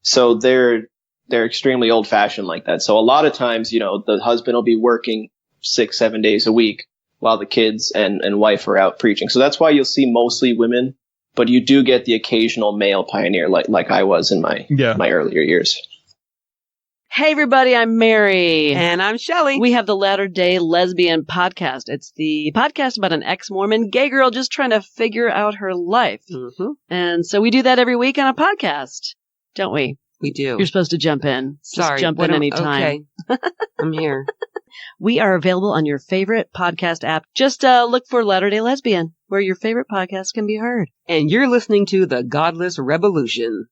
So they're extremely old fashioned like that. So a lot of times, the husband will be working 6-7 days a week while the kids and wife are out preaching. So that's why you'll see mostly women, but you do get the occasional male pioneer like I was in my earlier years. Hey everybody, I'm Mary. And I'm Shelley. We have the Latter Day Lesbian podcast. It's the podcast about an ex-Mormon gay girl just trying to figure out her life. Mm-hmm. And so we do that every week on a podcast, don't we? We do. You're supposed to jump in. Sorry. Just jump in anytime. Okay. I'm here. We are available on your favorite podcast app. Just look for Latter Day Lesbian, where your favorite podcast can be heard. And you're listening to the Godless Rebelution.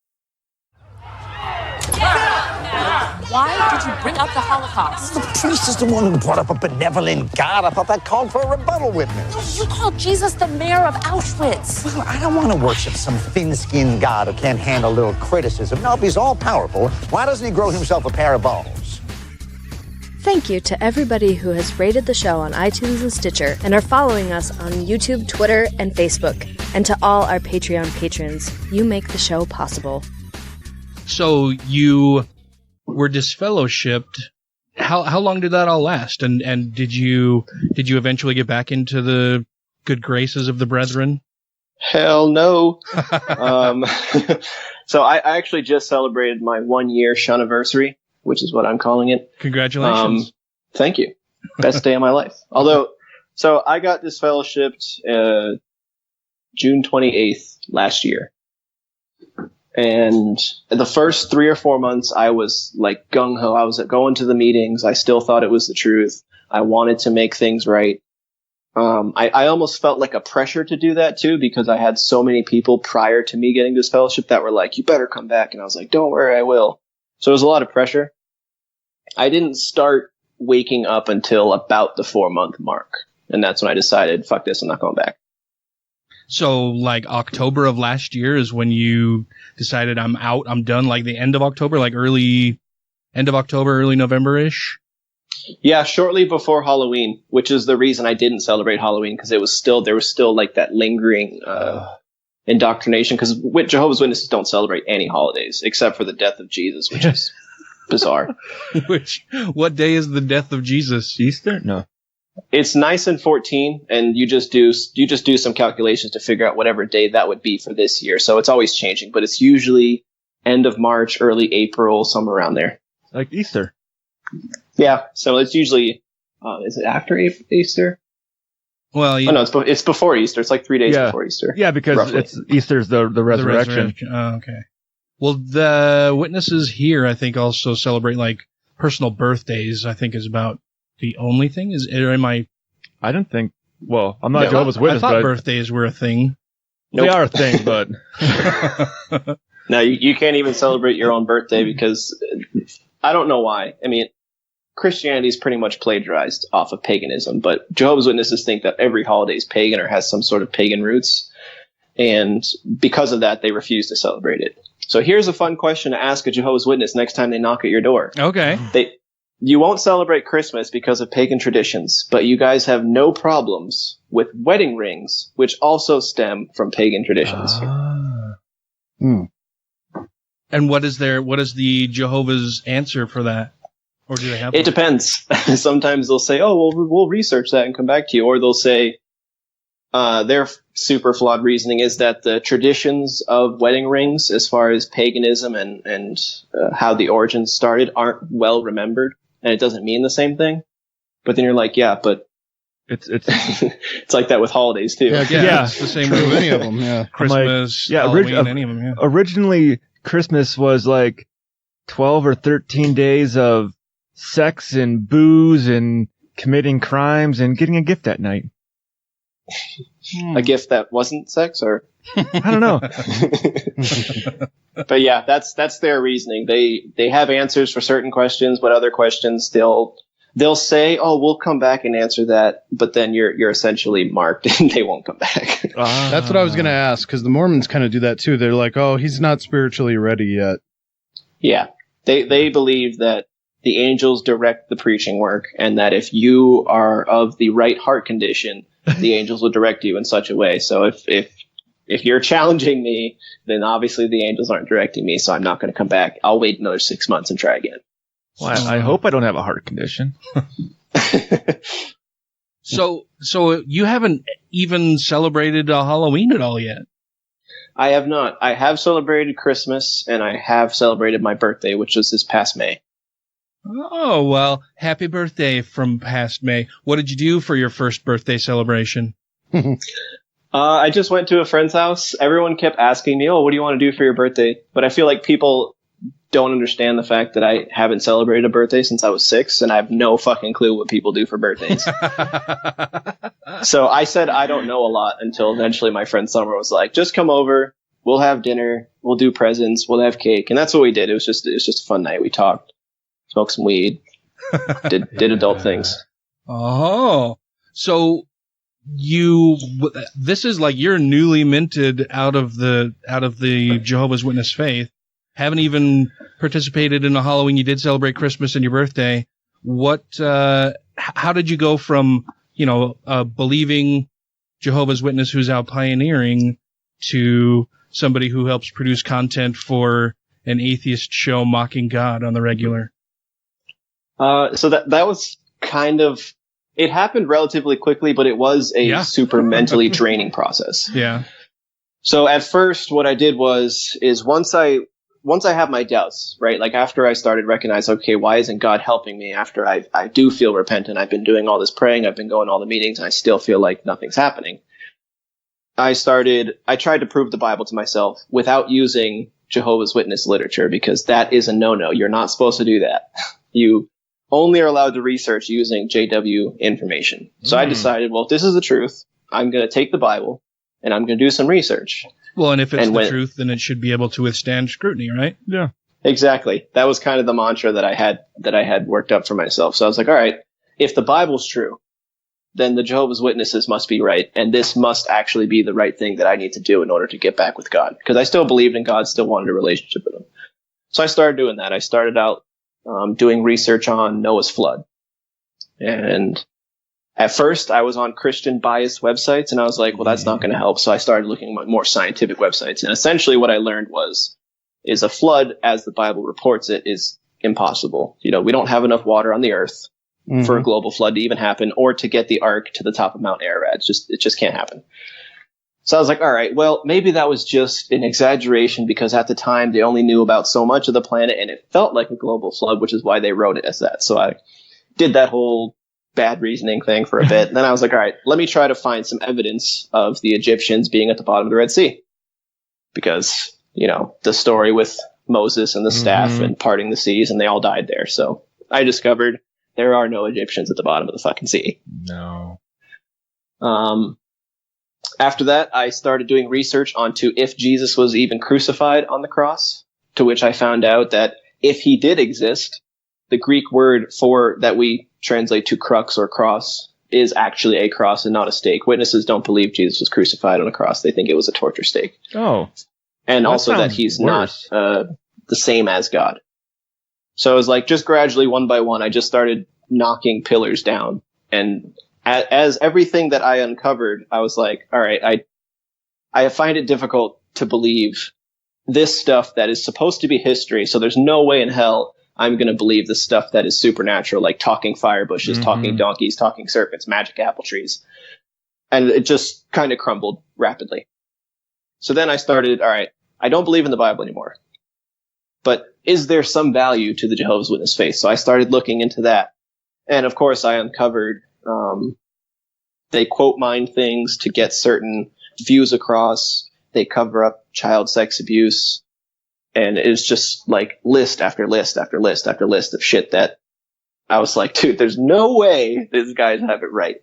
Why did you bring up the Holocaust? The priest is the one who brought up a benevolent God. I thought that called for a rebuttal witness. You called Jesus the mayor of Auschwitz. Well, I don't want to worship some thin-skinned God who can't handle a little criticism. No, if he's all-powerful, why doesn't he grow himself a pair of balls? Thank you to everybody who has rated the show on iTunes and Stitcher and are following us on YouTube, Twitter, and Facebook. And to all our Patreon patrons, you make the show possible. So you were disfellowshipped. How long did that all last? And did you eventually get back into the good graces of the brethren? Hell no. So I actually just celebrated my 1-year shuniversary, which is what I'm calling it. Congratulations. Thank you. Best day of my life. Although, so I got disfellowshipped June 28th last year. And the first 3 or 4 months, I was like gung-ho. I was going to the meetings. I still thought it was the truth. I wanted to make things right. I almost felt like a pressure to do that too, because I had so many people prior to me getting this fellowship that were like, you better come back. And I was like, don't worry, I will. So it was a lot of pressure. I didn't start waking up until about the 4-month mark. And that's when I decided, fuck this, I'm not going back. So like October of last year is when you decided I'm out, I'm done, like the end of October, like end of October, early November-ish? Yeah, shortly before Halloween, which is the reason I didn't celebrate Halloween, because there was still like that lingering indoctrination, because Jehovah's Witnesses don't celebrate any holidays except for the death of Jesus, which is bizarre. What day is the death of Jesus? Easter? No. It's nice and 14, and you just do some calculations to figure out whatever day that would be for this year. So it's always changing, but it's usually end of March, early April, somewhere around there. Like Easter. Yeah, so it's usually is it after Easter? Well, no, it's before Easter. It's like 3 days before Easter. Yeah, because roughly. Easter's the resurrection. Oh, okay. Well, the witnesses here, I think, also celebrate like personal birthdays. I think is about the only thing. I don't think. Well, I'm not Jehovah's Witness. I thought birthdays were a thing. Nope. They are a thing, but no, you can't even celebrate your own birthday because I don't know why. I mean, Christianity is pretty much plagiarized off of paganism, but Jehovah's Witnesses think that every holiday is pagan or has some sort of pagan roots, and because of that, they refuse to celebrate it. So here's a fun question to ask a Jehovah's Witness next time they knock at your door. Okay. You won't celebrate Christmas because of pagan traditions, but you guys have no problems with wedding rings, which also stem from pagan traditions. And what is the Jehovah's answer for that? Or do they have It depends. Sometimes they'll say, oh, well, we'll research that and come back to you. Or they'll say, their super flawed reasoning is that the traditions of wedding rings, as far as paganism and how the origins started, aren't well remembered. And it doesn't mean the same thing. But then you're like, yeah, but it's it's like that with holidays too. Yeah. It's the same with any of them. Yeah. Christmas, Halloween, any of them. Yeah. Originally, Christmas was like 12 or 13 days of sex and booze and committing crimes and getting a gift that night. A gift that wasn't sex, or I don't know. But yeah, that's their reasoning. They have answers for certain questions, but other questions they'll say, "Oh, we'll come back and answer that," but then you're essentially marked and they won't come back. That's what I was going to ask, because the Mormons kind of do that too. They're like, "Oh, he's not spiritually ready yet." Yeah, they believe that the angels direct the preaching work, and that if you are of the right heart condition, the angels will direct you in such a way. So if you're challenging me, then obviously the angels aren't directing me, so I'm not going to come back. I'll wait another 6 months and try again. Well, I hope I don't have a heart condition. So you haven't even celebrated Halloween at all yet? I have not. I have celebrated Christmas, and I have celebrated my birthday, which was this past May. Oh, well, happy birthday from past May. What did you do for your first birthday celebration? I just went to a friend's house. Everyone kept asking me, oh, what do you want to do for your birthday? But I feel like people don't understand the fact that I haven't celebrated a birthday since I was 6, and I have no fucking clue what people do for birthdays. So I said I don't know a lot until eventually my friend Summer was like, just come over, we'll have dinner, we'll do presents, we'll have cake. And that's what we did. It was just a fun night. We talked, smoked some weed, did adult things. Oh, so this is like you're newly minted out of the Jehovah's Witness faith. Haven't even participated in a Halloween. You did celebrate Christmas and your birthday. How did you go from, believing Jehovah's Witness who's out pioneering to somebody who helps produce content for an atheist show mocking God on the regular? So that was kind of, it happened relatively quickly, but it was a super mentally draining process. Yeah. So at first what I did is once I have my doubts, right? Like after I started recognizing, okay, why isn't God helping me? After I do feel repentant, I've been doing all this praying, I've been going to all the meetings, and I still feel like nothing's happening. I tried to prove the Bible to myself without using Jehovah's Witness literature, because that is a no-no. You're not supposed to do that. only are allowed to research using JW information. So I decided, well, if this is the truth, I'm going to take the Bible and I'm going to do some research. Well, and if it's the truth, then it should be able to withstand scrutiny, right? Yeah. Exactly. That was kind of the mantra that I had worked up for myself. So I was like, all right, if the Bible's true, then the Jehovah's Witnesses must be right, and this must actually be the right thing that I need to do in order to get back with God. Because I still believed in God, still wanted a relationship with him. So I started doing that. I started out doing research on Noah's flood. And at first, I was on Christian biased websites, and I was like, well, that's not going to help. So I started looking at more scientific websites. And essentially what I learned is a flood, as the Bible reports it, is impossible. You know, we don't have enough water on the earth for a global flood to even happen, or to get the ark to the top of Mount Ararat. It just can't happen. So I was like, all right, well, maybe that was just an exaggeration, because at the time they only knew about so much of the planet, and it felt like a global flood, which is why they wrote it as that. So I did that whole bad reasoning thing for a bit. And then I was like, all right, let me try to find some evidence of the Egyptians being at the bottom of the Red Sea. Because, you know, the story with Moses and the staff and parting the seas, and they all died there. So I discovered there are no Egyptians at the bottom of the fucking sea. No. After that, I started doing research onto if Jesus was even crucified on the cross, to which I found out that if he did exist, the Greek word for that we translate to crux or cross is actually a cross and not a stake. Witnesses don't believe Jesus was crucified on a cross. They think it was a torture stake. Oh. And also that he's worse. not the same as God. So it was like, just gradually, one by one, I just started knocking pillars down. And as everything that I uncovered, I was like, all right, I find it difficult to believe this stuff that is supposed to be history. So there's no way in hell I'm going to believe the stuff that is supernatural, like talking fire bushes, talking donkeys, talking serpents, magic apple trees. And it just kind of crumbled rapidly. So then I started, all right, I don't believe in the Bible anymore. But is there some value to the Jehovah's Witness faith? So I started looking into that. And of course, I uncovered they quote mine things to get certain views across. They cover up child sex abuse. And it's just like list after list after list after list of shit that I was like, dude, there's no way these guys have it right.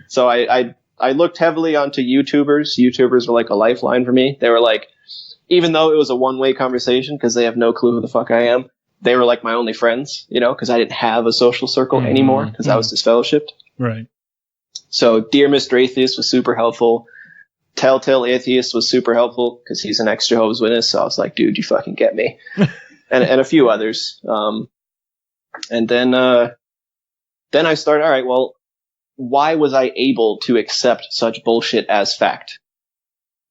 So I looked heavily onto YouTubers. YouTubers were like a lifeline for me. They were like, even though it was a one-way conversation because they have no clue who the fuck I am, they were like my only friends, you know, because I didn't have a social circle anymore because I was disfellowshipped. Right. So Dear Mr. Atheist was super helpful. Telltale Atheist was super helpful because he's an ex-Jehovah's Witness. So I was like, dude, you fucking get me. and a few others. And then I started, all right, well, why was I able to accept such bullshit as fact?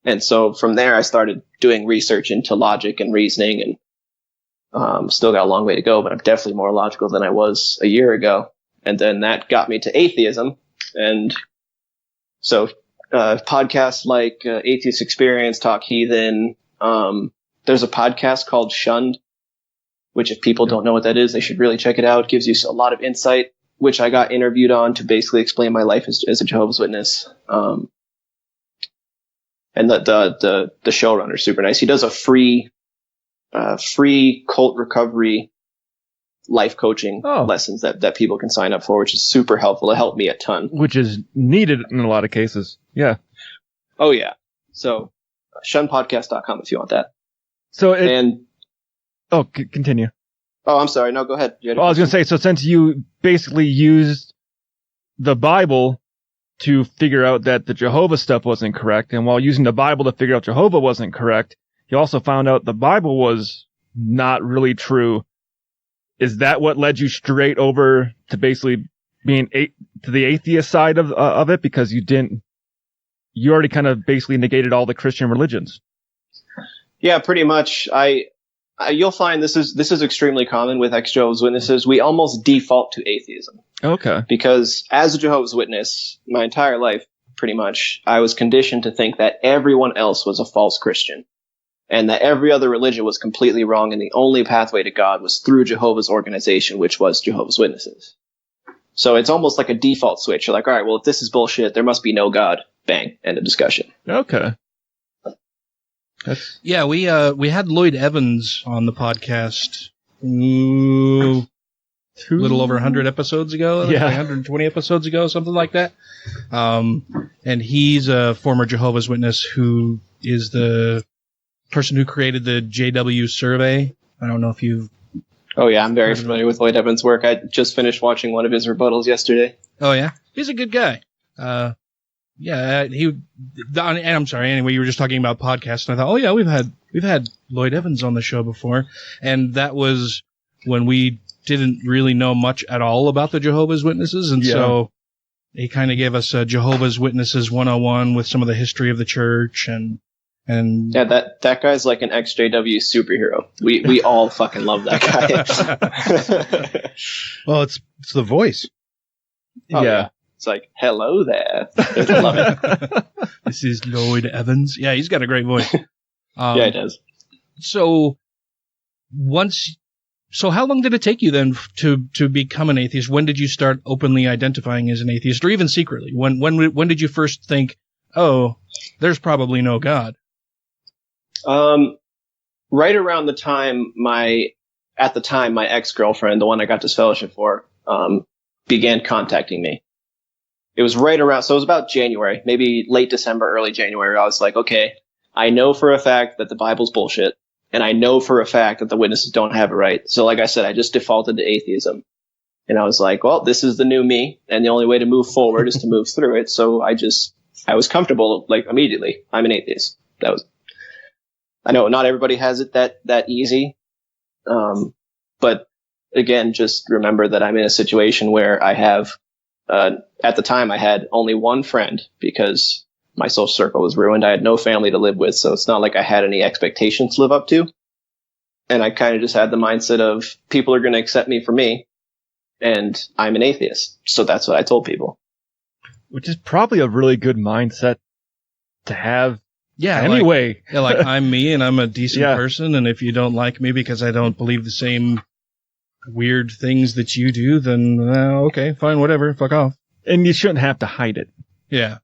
And so from there, I started doing research into logic and reasoning, and still got a long way to go, but I'm definitely more logical than I was a year ago. And then that got me to atheism. And so podcasts like Atheist Experience, Talk Heathen, there's a podcast called Shunned, which if people don't know what that is, they should really check it out. It gives you a lot of insight, which I got interviewed on to basically explain my life as a Jehovah's Witness. And the showrunner is super nice. He does a free cult recovery life coaching lessons that people can sign up for, which is super helpful. It helped me a ton. Which is needed in a lot of cases. Yeah. Oh, yeah. So shunpodcast.com if you want that. So continue. Oh, I'm sorry. No, go ahead. I was going to say, so since you basically used the Bible to figure out that the Jehovah stuff wasn't correct, and while using the Bible to figure out Jehovah wasn't correct, you also found out the Bible was not really true. Is that what led you straight over to basically being to the atheist side of it? Because you already kind of basically negated all the Christian religions. Yeah, pretty much. You'll find this is extremely common with ex-Jehovah's Witnesses. We almost default to atheism. Okay. Because as a Jehovah's Witness, my entire life, pretty much, I was conditioned to think that everyone else was a false Christian. And that every other religion was completely wrong, and the only pathway to God was through Jehovah's organization, which was Jehovah's Witnesses. So it's almost like a default switch. You're like, all right, well, if this is bullshit, there must be no God. Bang. End of discussion. Okay. Yeah, we had Lloyd Evans on the podcast a little over 100 episodes ago, Yeah. 120 episodes ago, something like that. And he's a former Jehovah's Witness who is the person who created the JW survey. I don't know if you've... Oh, yeah, I'm very familiar with Lloyd Evans' work. I just finished watching one of his rebuttals yesterday. Oh, yeah? He's a good guy. I'm sorry. Anyway, you were just talking about podcasts, and I thought, oh, yeah, we've had Lloyd Evans on the show before. And that was when we didn't really know much at all about the Jehovah's Witnesses. And so he kind of gave us a Jehovah's Witnesses 101 with some of the history of the church and yeah, that guy's like an ex-JW superhero. We all fucking love that guy. Well, it's the voice. Oh, yeah. It's like, hello there. I love it. This is Lloyd Evans. Yeah, he's got a great voice. Yeah, he does. So how long did it take you then to become an atheist? When did you start openly identifying as an atheist, or even secretly? When did you first think, oh, there's probably no God? Right around the time my ex-girlfriend, the one I got this fellowship for, began contacting me. It was right around, so it was about January, maybe late December, early January. I was like, okay, I know for a fact that the Bible's bullshit, and I know for a fact that the witnesses don't have it right. So like I said, I just defaulted to atheism. And I was like, well, this is the new me, and the only way to move forward is to move through it. So I was comfortable, like, immediately. I'm an atheist. I know not everybody has it that easy. But again, just remember that I'm in a situation where I have, at the time I had only one friend because my social circle was ruined. I had no family to live with. So it's not like I had any expectations to live up to. And I kind of just had the mindset of people are going to accept me for me, and I'm an atheist. So that's what I told people. Which is probably a really good mindset to have. Yeah. Anyway. Like I'm me and I'm a decent person. And if you don't like me because I don't believe the same weird things that you do, then okay, fine, whatever, fuck off. And you shouldn't have to hide it. Yeah.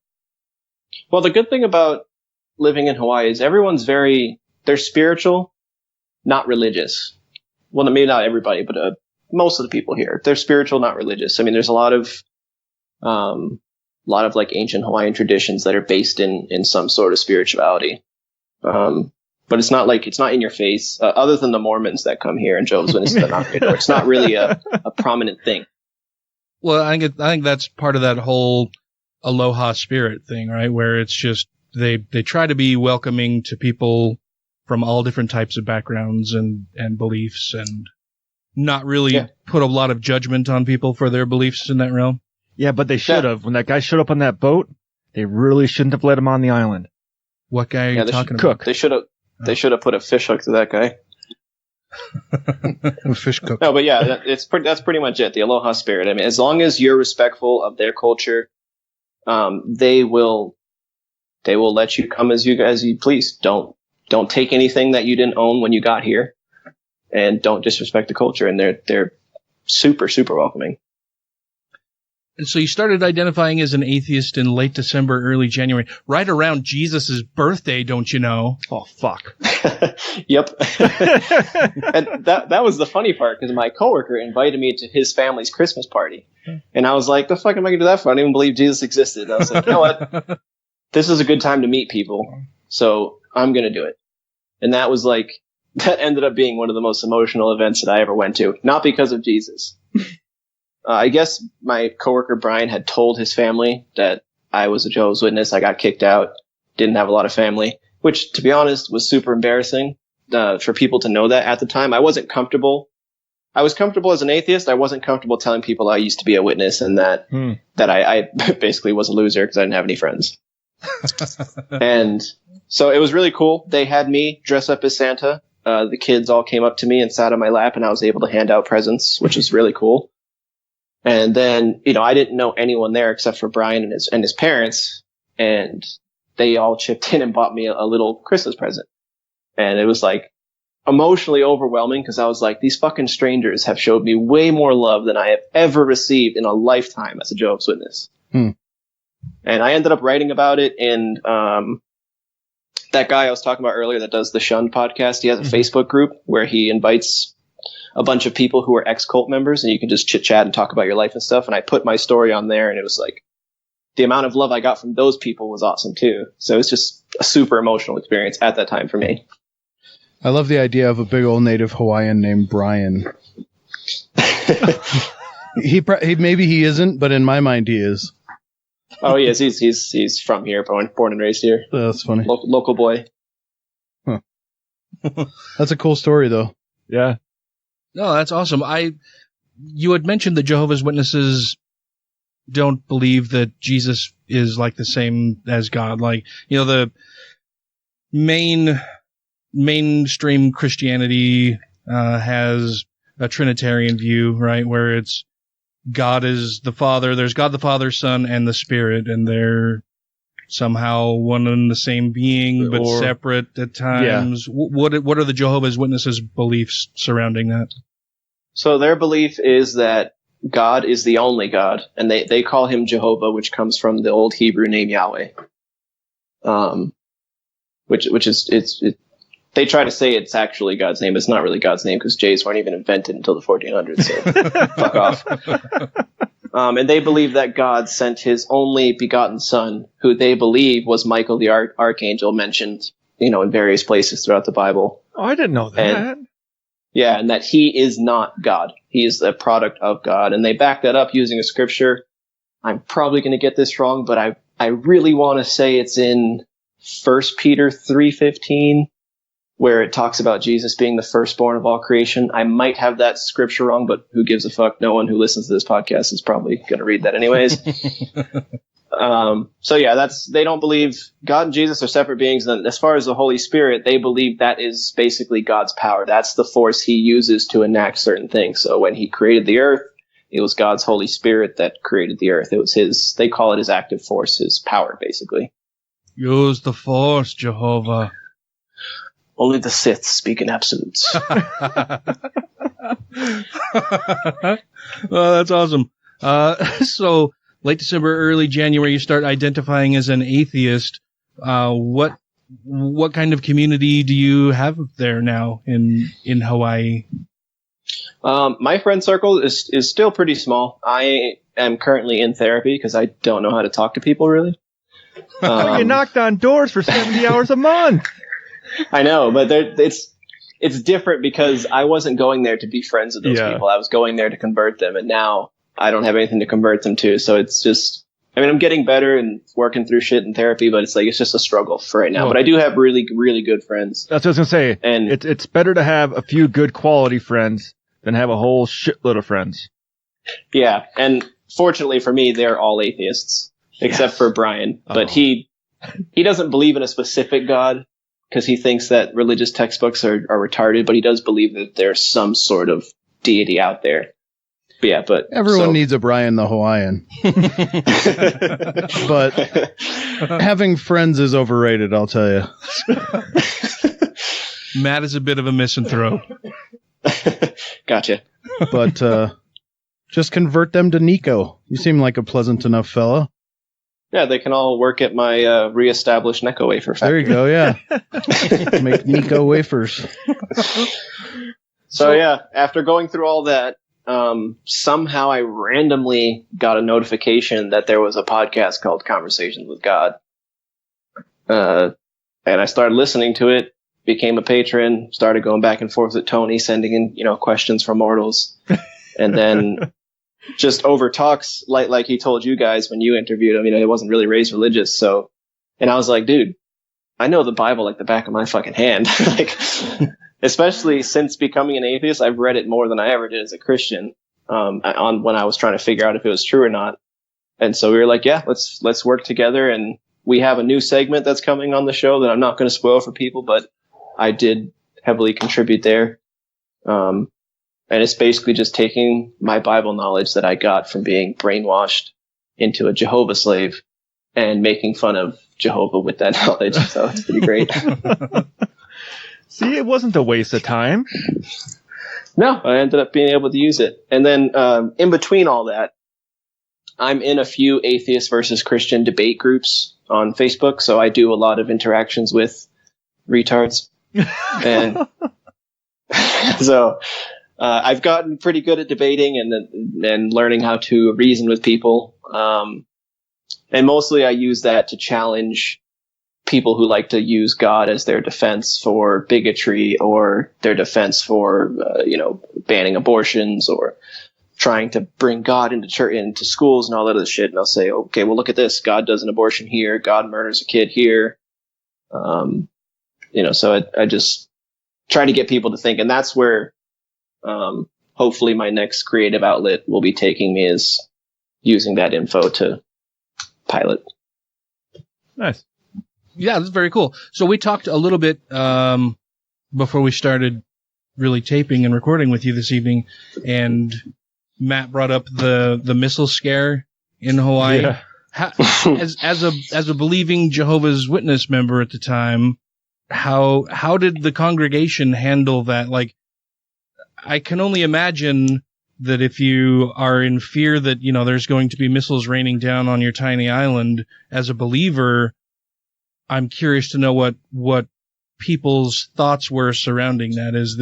Well, the good thing about living in Hawaii is they're spiritual, not religious. Well, maybe not everybody, but most of the people here, they're spiritual, not religious. I mean, there's a lot of like ancient Hawaiian traditions that are based in some sort of spirituality. But it's not in your face, other than the Mormons that come here and Jehovah's Witnesses that knock on your door. It's not really a prominent thing. Well, I think that's part of that whole aloha spirit thing, right? Where it's just, they try to be welcoming to people from all different types of backgrounds and beliefs, and not really put a lot of judgment on people for their beliefs in that realm. Yeah, but they should have. When that guy showed up on that boat, they really shouldn't have let him on the island. What guy are you talking about? Cook. They should have put a fish hook to that guy. A fish cook. No, but yeah, that's pretty much it. The aloha spirit. I mean, as long as you're respectful of their culture, they will let you come as you please. Don't take anything that you didn't own when you got here, and don't disrespect the culture. And they're super, super welcoming. And so you started identifying as an atheist in late December, early January, right around Jesus' birthday, don't you know? Oh, fuck. Yep. And that was the funny part, because my coworker invited me to his family's Christmas party. And I was like, the fuck am I going to do that for? I didn't even believe Jesus existed. I was like, you know what? This is a good time to meet people, so I'm going to do it. And that ended up being one of the most emotional events that I ever went to. Not because of Jesus. I guess my coworker Brian had told his family that I was a Jehovah's Witness. I got kicked out, didn't have a lot of family, which, to be honest, was super embarrassing for people to know that at the time. I wasn't comfortable. I was comfortable as an atheist. I wasn't comfortable telling people I used to be a witness and that I basically was a loser because I didn't have any friends. And so it was really cool. They had me dress up as Santa. The kids all came up to me and sat on my lap, and I was able to hand out presents, which was really cool. And then, I didn't know anyone there except for Brian and his parents, and they all chipped in and bought me a little Christmas present. And it was like emotionally overwhelming, because I was like, these fucking strangers have showed me way more love than I have ever received in a lifetime as a Jehovah's Witness. And I ended up writing about it in that guy I was talking about earlier that does the Shunned podcast. He has a Facebook group where he invites a bunch of people who were ex-cult members, and you can just chit-chat and talk about your life and stuff. And I put my story on there, and it was like, the amount of love I got from those people was awesome too. So it's just a super emotional experience at that time for me. I love the idea of a big old native Hawaiian named Brian. Maybe he isn't, but in my mind he is. Oh, he is. He's from here, born and raised here. That's funny. Local boy. Huh. That's a cool story, though. Yeah. No, that's awesome. You had mentioned that Jehovah's Witnesses don't believe that Jesus is like the same as God. Like, the mainstream Christianity has a Trinitarian view, right? Where it's God is the Father. There's God the Father, Son, and the Spirit, and they're somehow one and the same being, but separate at times. Yeah. What are the Jehovah's Witnesses' beliefs surrounding that? So their belief is that God is the only God, and they call him Jehovah, which comes from the old Hebrew name Yahweh. Which is they try to say it's actually God's name. It's not really God's name because J's weren't even invented until the 1400s. So fuck off. And they believe that God sent his only begotten son, who they believe was Michael the archangel mentioned, in various places throughout the Bible. Oh, I didn't know that. And that he is not God. He is a product of God. And they back that up using a scripture. I'm probably going to get this wrong, but I really want to say it's in 1 Peter 3:15, where it talks about Jesus being the firstborn of all creation. I might have that scripture wrong, but who gives a fuck? No one who listens to this podcast is probably going to read that anyways. So yeah, they don't believe God and Jesus are separate beings. And as far as the Holy Spirit, they believe that is basically God's power. That's the force he uses to enact certain things. So when he created the earth, it was God's Holy Spirit that created the earth. It was they call it his active force, his power, basically. Use the force, Jehovah. Only the Sith speak in absolutes. Well, that's awesome. So late December, early January, you start identifying as an atheist. What kind of community do you have there now in Hawaii? My friend circle is still pretty small. I am currently in therapy because I don't know how to talk to people really. You knocked on doors for 70 hours a month. I know, but it's different because I wasn't going there to be friends with those people. I was going there to convert them, and now I don't have anything to convert them to. So it's just, I'm getting better and working through shit in therapy, but it's just a struggle for right now. But I do have really, really good friends. That's what I was going to say. And it's better to have a few good quality friends than have a whole shitload of friends. Yeah, and fortunately for me, they're all atheists, except for Brian. But he doesn't believe in a specific God, because he thinks that religious textbooks are retarded, but he does believe that there's some sort of deity out there. But everyone needs a Brian the Hawaiian. But having friends is overrated, I'll tell you. Matt is a bit of a misanthrope. Gotcha. But just convert them to Nico. You seem like a pleasant enough fellow. Yeah, they can all work at my reestablished Necco wafer factory. There you go, yeah. Make Nico wafers. So yeah, after going through all that, somehow I randomly got a notification that there was a podcast called Conversations with God. And I started listening to it, became a patron, started going back and forth with Tony, sending in, questions from mortals. And then just over talks, like he told you guys when you interviewed him, he wasn't really raised religious. So, and I was like, dude, I know the Bible like the back of my fucking hand. Especially since becoming an atheist, I've read it more than I ever did as a Christian, when I was trying to figure out if it was true or not. And so we were like, yeah, let's work together. And we have a new segment that's coming on the show that I'm not going to spoil for people, but I did heavily contribute there. And it's basically just taking my Bible knowledge that I got from being brainwashed into a Jehovah slave and making fun of Jehovah with that knowledge. So it's pretty great. See, it wasn't a waste of time. No, I ended up being able to use it. And then in between all that, I'm in a few atheist versus Christian debate groups on Facebook. So I do a lot of interactions with retards. And so I've gotten pretty good at debating and learning how to reason with people. And mostly I use that to challenge people who like to use God as their defense for bigotry or their defense for, banning abortions or trying to bring God into church, into schools and all that other shit. And I'll say, okay, well, look at this. God does an abortion here. God murders a kid here. So I just try to get people to think. And that's where, hopefully my next creative outlet will be taking me, is using that info to pilot. Nice. Yeah, that's very cool. So we talked a little bit before we started really taping and recording with you this evening, and Matt brought up the missile scare in Hawaii. Yeah. As a believing Jehovah's Witness member at the time, how did the congregation handle that? Like, I can only imagine that if you are in fear that, there's going to be missiles raining down on your tiny island, as a believer, I'm curious to know what people's thoughts were surrounding that. Is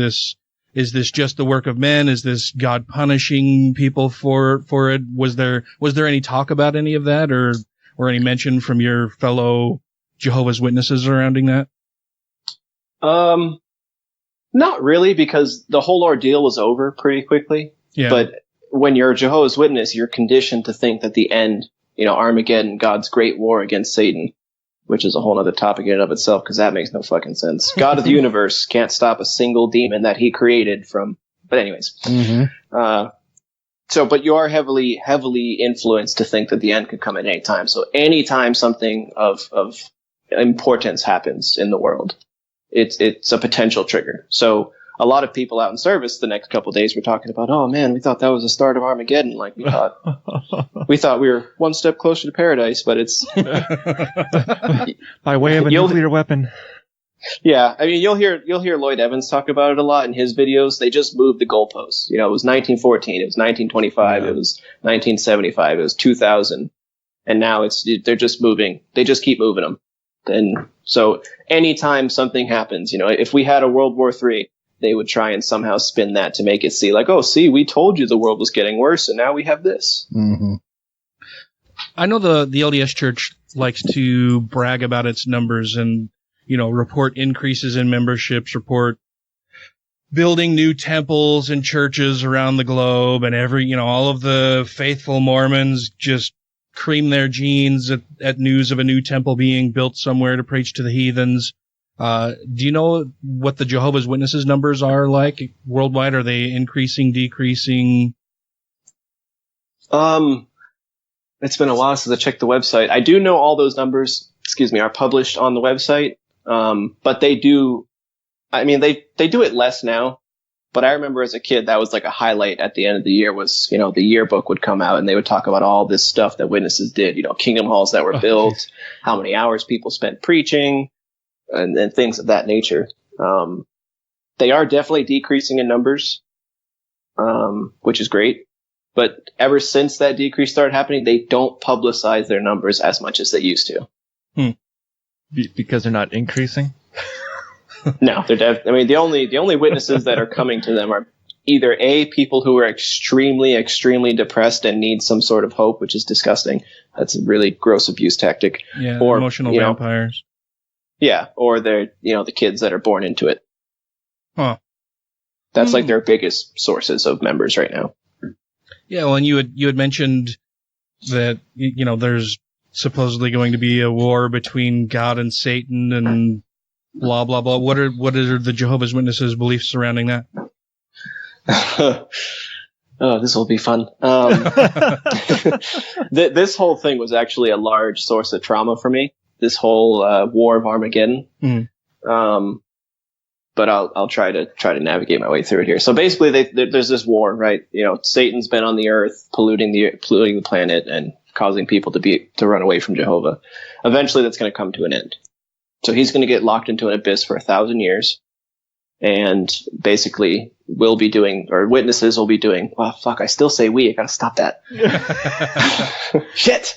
this just the work of men? Is this God punishing people for it? Was there any talk about any of that, or any mention from your fellow Jehovah's Witnesses surrounding that? Not really, because the whole ordeal was over pretty quickly. Yeah. But when you're a Jehovah's Witness, you're conditioned to think that the end, Armageddon, God's great war against Satan, which is a whole other topic in and of itself, because that makes no fucking sense. God of the universe can't stop a single demon that he created from. But anyways. Mm-hmm. But you are heavily influenced to think that the end could come at any time. So anytime something of importance happens in the world, it's a potential trigger. So a lot of people out in service the next couple of days were talking about, oh man, we thought that was the start of Armageddon. Like we thought we were one step closer to paradise, but it's by way of a nuclear weapon. Yeah, I mean, you'll hear Lloyd Evans talk about it a lot in his videos. They just moved the goalposts. It was 1914, it was 1925, it was 1975, it was 2000, and now they're just moving. They just keep moving them. And so anytime something happens, if we had a World War III, they would try and somehow spin that to make it see like, oh, see, we told you the world was getting worse, and now we have this. Mm-hmm. I know the LDS Church likes to brag about its numbers and, report increases in memberships, report building new temples and churches around the globe, and all of the faithful Mormons just cream their jeans at news of a new temple being built somewhere to preach to the heathens. Do you know what the Jehovah's Witnesses numbers are like worldwide? Are they increasing, decreasing? It's been a while since I checked the website. I do know all those numbers, are published on the website. But they do, they do it less now. But I remember as a kid, that was like a highlight at the end of the year was, the yearbook would come out and they would talk about all this stuff that witnesses did, kingdom halls that were built, how many hours people spent preaching, and things of that nature. They are definitely decreasing in numbers, which is great. But ever since that decrease started happening, they don't publicize their numbers as much as they used to. Because they're not increasing? No, they're the only witnesses that are coming to them are either people who are extremely, extremely depressed and need some sort of hope, which is disgusting. That's a really gross abuse tactic. Yeah, or emotional vampires. Yeah, or they're the kids that are born into it. Huh. That's like their biggest sources of members right now. Yeah, well, and you had mentioned that there's supposedly going to be a war between God and Satan and blah blah blah. What are the Jehovah's Witnesses' beliefs surrounding that? Oh, this will be fun. This whole thing was actually a large source of trauma for me. This whole war of Armageddon. But I'll try to navigate my way through it here. So basically, there's this war, right? Satan's been on the earth, polluting the planet and causing people to run away from Jehovah. Eventually, that's going to come to an end. So he's going to get locked into an abyss for 1,000 years, and basically witnesses will be doing. Well, fuck! I still say we. I gotta stop that. Shit.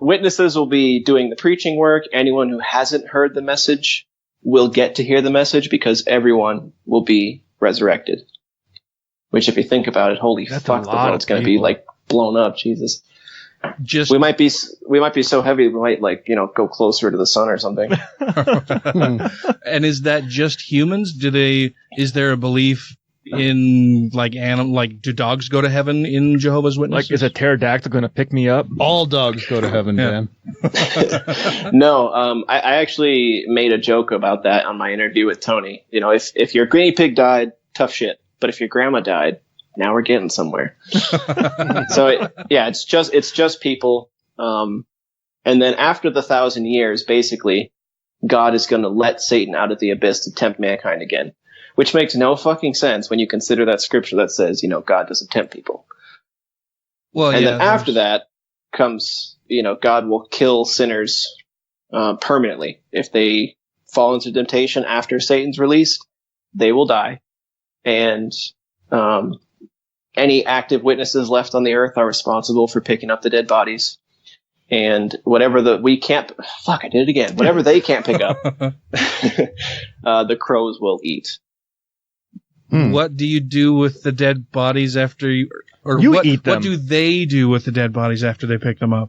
Witnesses will be doing the preaching work. Anyone who hasn't heard the message will get to hear the message because everyone will be resurrected. Which, if you think about it, holy fuck, the world's going to be like blown up. Jesus. We might be so heavy we might go closer to the sun or something. And is that just humans? Is there a belief in do dogs go to heaven in Jehovah's Witnesses? Like, is a pterodactyl going to pick me up? All dogs go to heaven, Dan. No, I actually made a joke about that on my interview with Tony. If your guinea pig died, tough shit. But if your grandma died, now we're getting somewhere. So it's just people. And then after the 1,000 years, basically, God is going to let Satan out of the abyss to tempt mankind again, which makes no fucking sense when you consider that scripture that says, God doesn't tempt people. Well, and then after that comes, God will kill sinners permanently. If they fall into temptation after Satan's released, they will die. And any active witnesses left on the earth are responsible for picking up the dead bodies. And whatever whatever they can't pick up, the crows will eat. What do you do with the dead bodies after you eat them? What do they do with the dead bodies after they pick them up?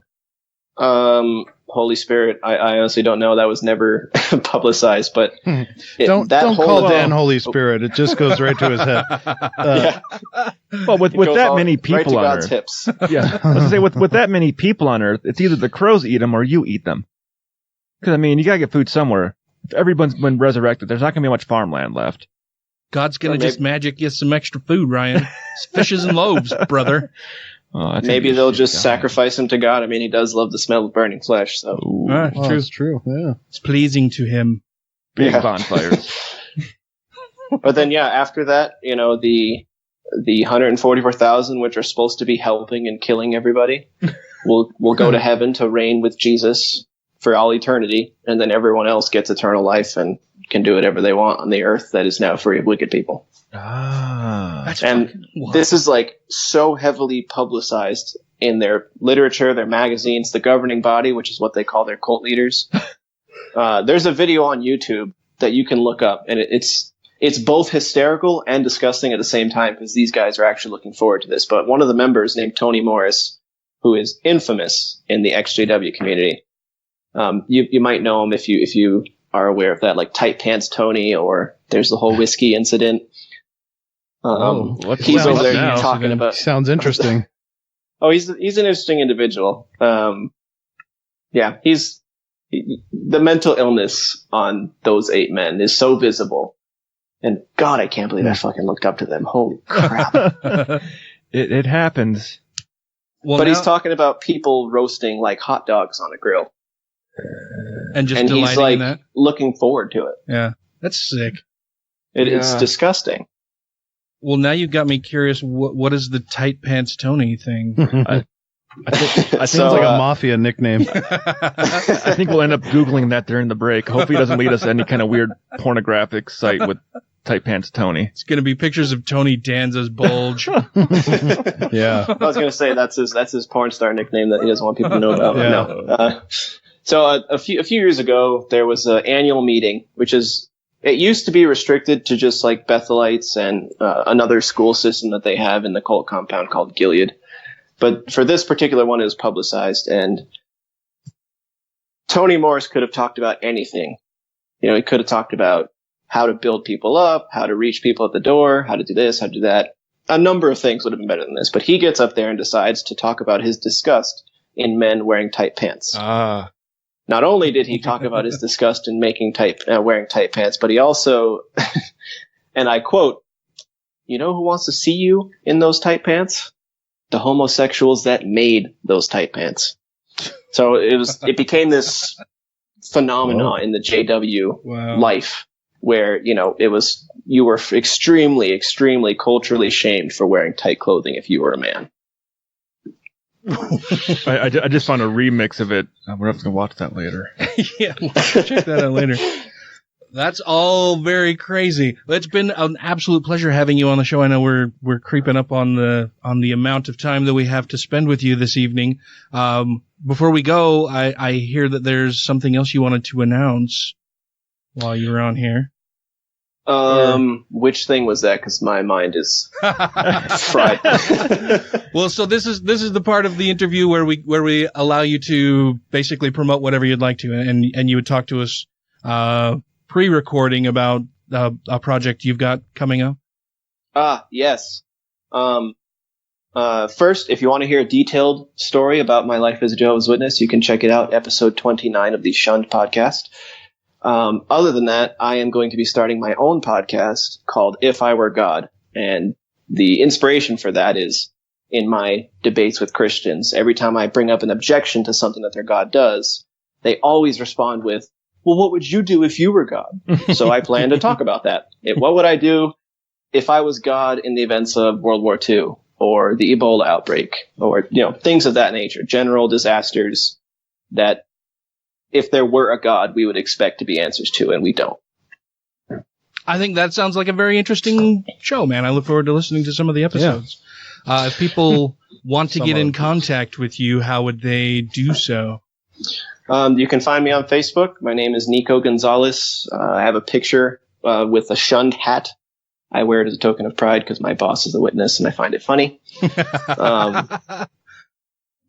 Holy Spirit, I honestly don't know. That was never publicized, but don't call Dan Holy Spirit. It just goes right to his head. Well, with that many people on Earth, hips. Yeah, I was gonna say with that many people on Earth, it's either the crows eat them or you eat them. Because you gotta get food somewhere. If everyone's been resurrected, there's not gonna be much farmland left. God's gonna just magic you some extra food, Ryan. Fishes and loaves, brother. Maybe they'll just sacrifice him to God. He does love the smell of burning flesh. So true. It's true. Yeah, it's pleasing to him. Big bonfires. But then, after that, the 144,000, which are supposed to be helping and killing everybody, will go to heaven to reign with Jesus for all eternity, and then everyone else gets eternal life and can do whatever they want on the earth that is now free of wicked people. This is so heavily publicized in their literature, their magazines, the governing body, which is what they call their cult leaders. There's a video on YouTube that you can look up, and it's both hysterical and disgusting at the same time because these guys are actually looking forward to this. But one of the members named Tony Morris, who is infamous in the XJW community, you might know him if you are aware of that, like Tight Pants Tony, or there's the whole whiskey incident. He's over there talking about. Sounds interesting. He's an interesting individual. He's the mental illness on those 8 men is so visible, and God, I can't believe I fucking looked up to them. Holy crap! It happens. But he's talking about people roasting like hot dogs on a grill, and he's like in that? looking forward to it. Yeah, that's sick. It's disgusting. Well, now you got me curious. What is the Tight Pants Tony thing? I think sounds like a mafia nickname. I think we'll end up Googling that during the break. Hopefully, he doesn't lead us to any kind of weird pornographic site with Tight Pants Tony. It's going to be pictures of Tony Danza's bulge. Yeah, I was going to say that's his porn star nickname that he doesn't want people to know about. Yeah. No. So a few years ago, there was an annual meeting, which is. It used to be restricted to just like Bethelites and another school system that they have in the cult compound called Gilead. But for this particular one, it was publicized, and Tony Morris could have talked about anything. He could have talked about how to build people up, how to reach people at the door, how to do this, how to do that. A number of things would have been better than this. But he gets up there and decides to talk about his disgust in men wearing tight pants. Not only did he talk about his disgust in wearing tight pants, but he also, and I quote, "You know who wants to see you in those tight pants? The homosexuals that made those tight pants." So it became this phenomenon in the JW life where, you were extremely, extremely culturally shamed for wearing tight clothing if you were a man. I just found a remix of it. We're going to watch that later. Yeah, check that out later. That's all very crazy. It's been an absolute pleasure having you on the show. I know we're creeping up on the amount of time that we have to spend with you this evening. Before we go, I hear that there's something else you wanted to announce while you were on here. Which thing was that? Because my mind is fried. Well, so this is the part of the interview where we allow you to basically promote whatever you'd like to, and you would talk to us pre-recording about a project you've got coming up. Yes. First, if you want to hear a detailed story about my life as a Jehovah's Witness, you can check it out, episode 29 of the Shunned podcast. Other than that, I am going to be starting my own podcast called If I Were God. And the inspiration for that is in my debates with Christians. Every time I bring up an objection to something that their God does, they always respond with, well, what would you do if you were God? So I plan to talk about that. What would I do if I was God in the events of World War II or the Ebola outbreak or, things of that nature, general disasters that if there were a God, we would expect to be answers to, and we don't. I think that sounds like a very interesting show, man. I look forward to listening to some of the episodes. Yeah. If people want to get in contact with you, how would they do so? You can find me on Facebook. My name is Nico Gonzalez. I have a picture with a shunned hat. I wear it as a token of pride because my boss is a witness, and I find it funny.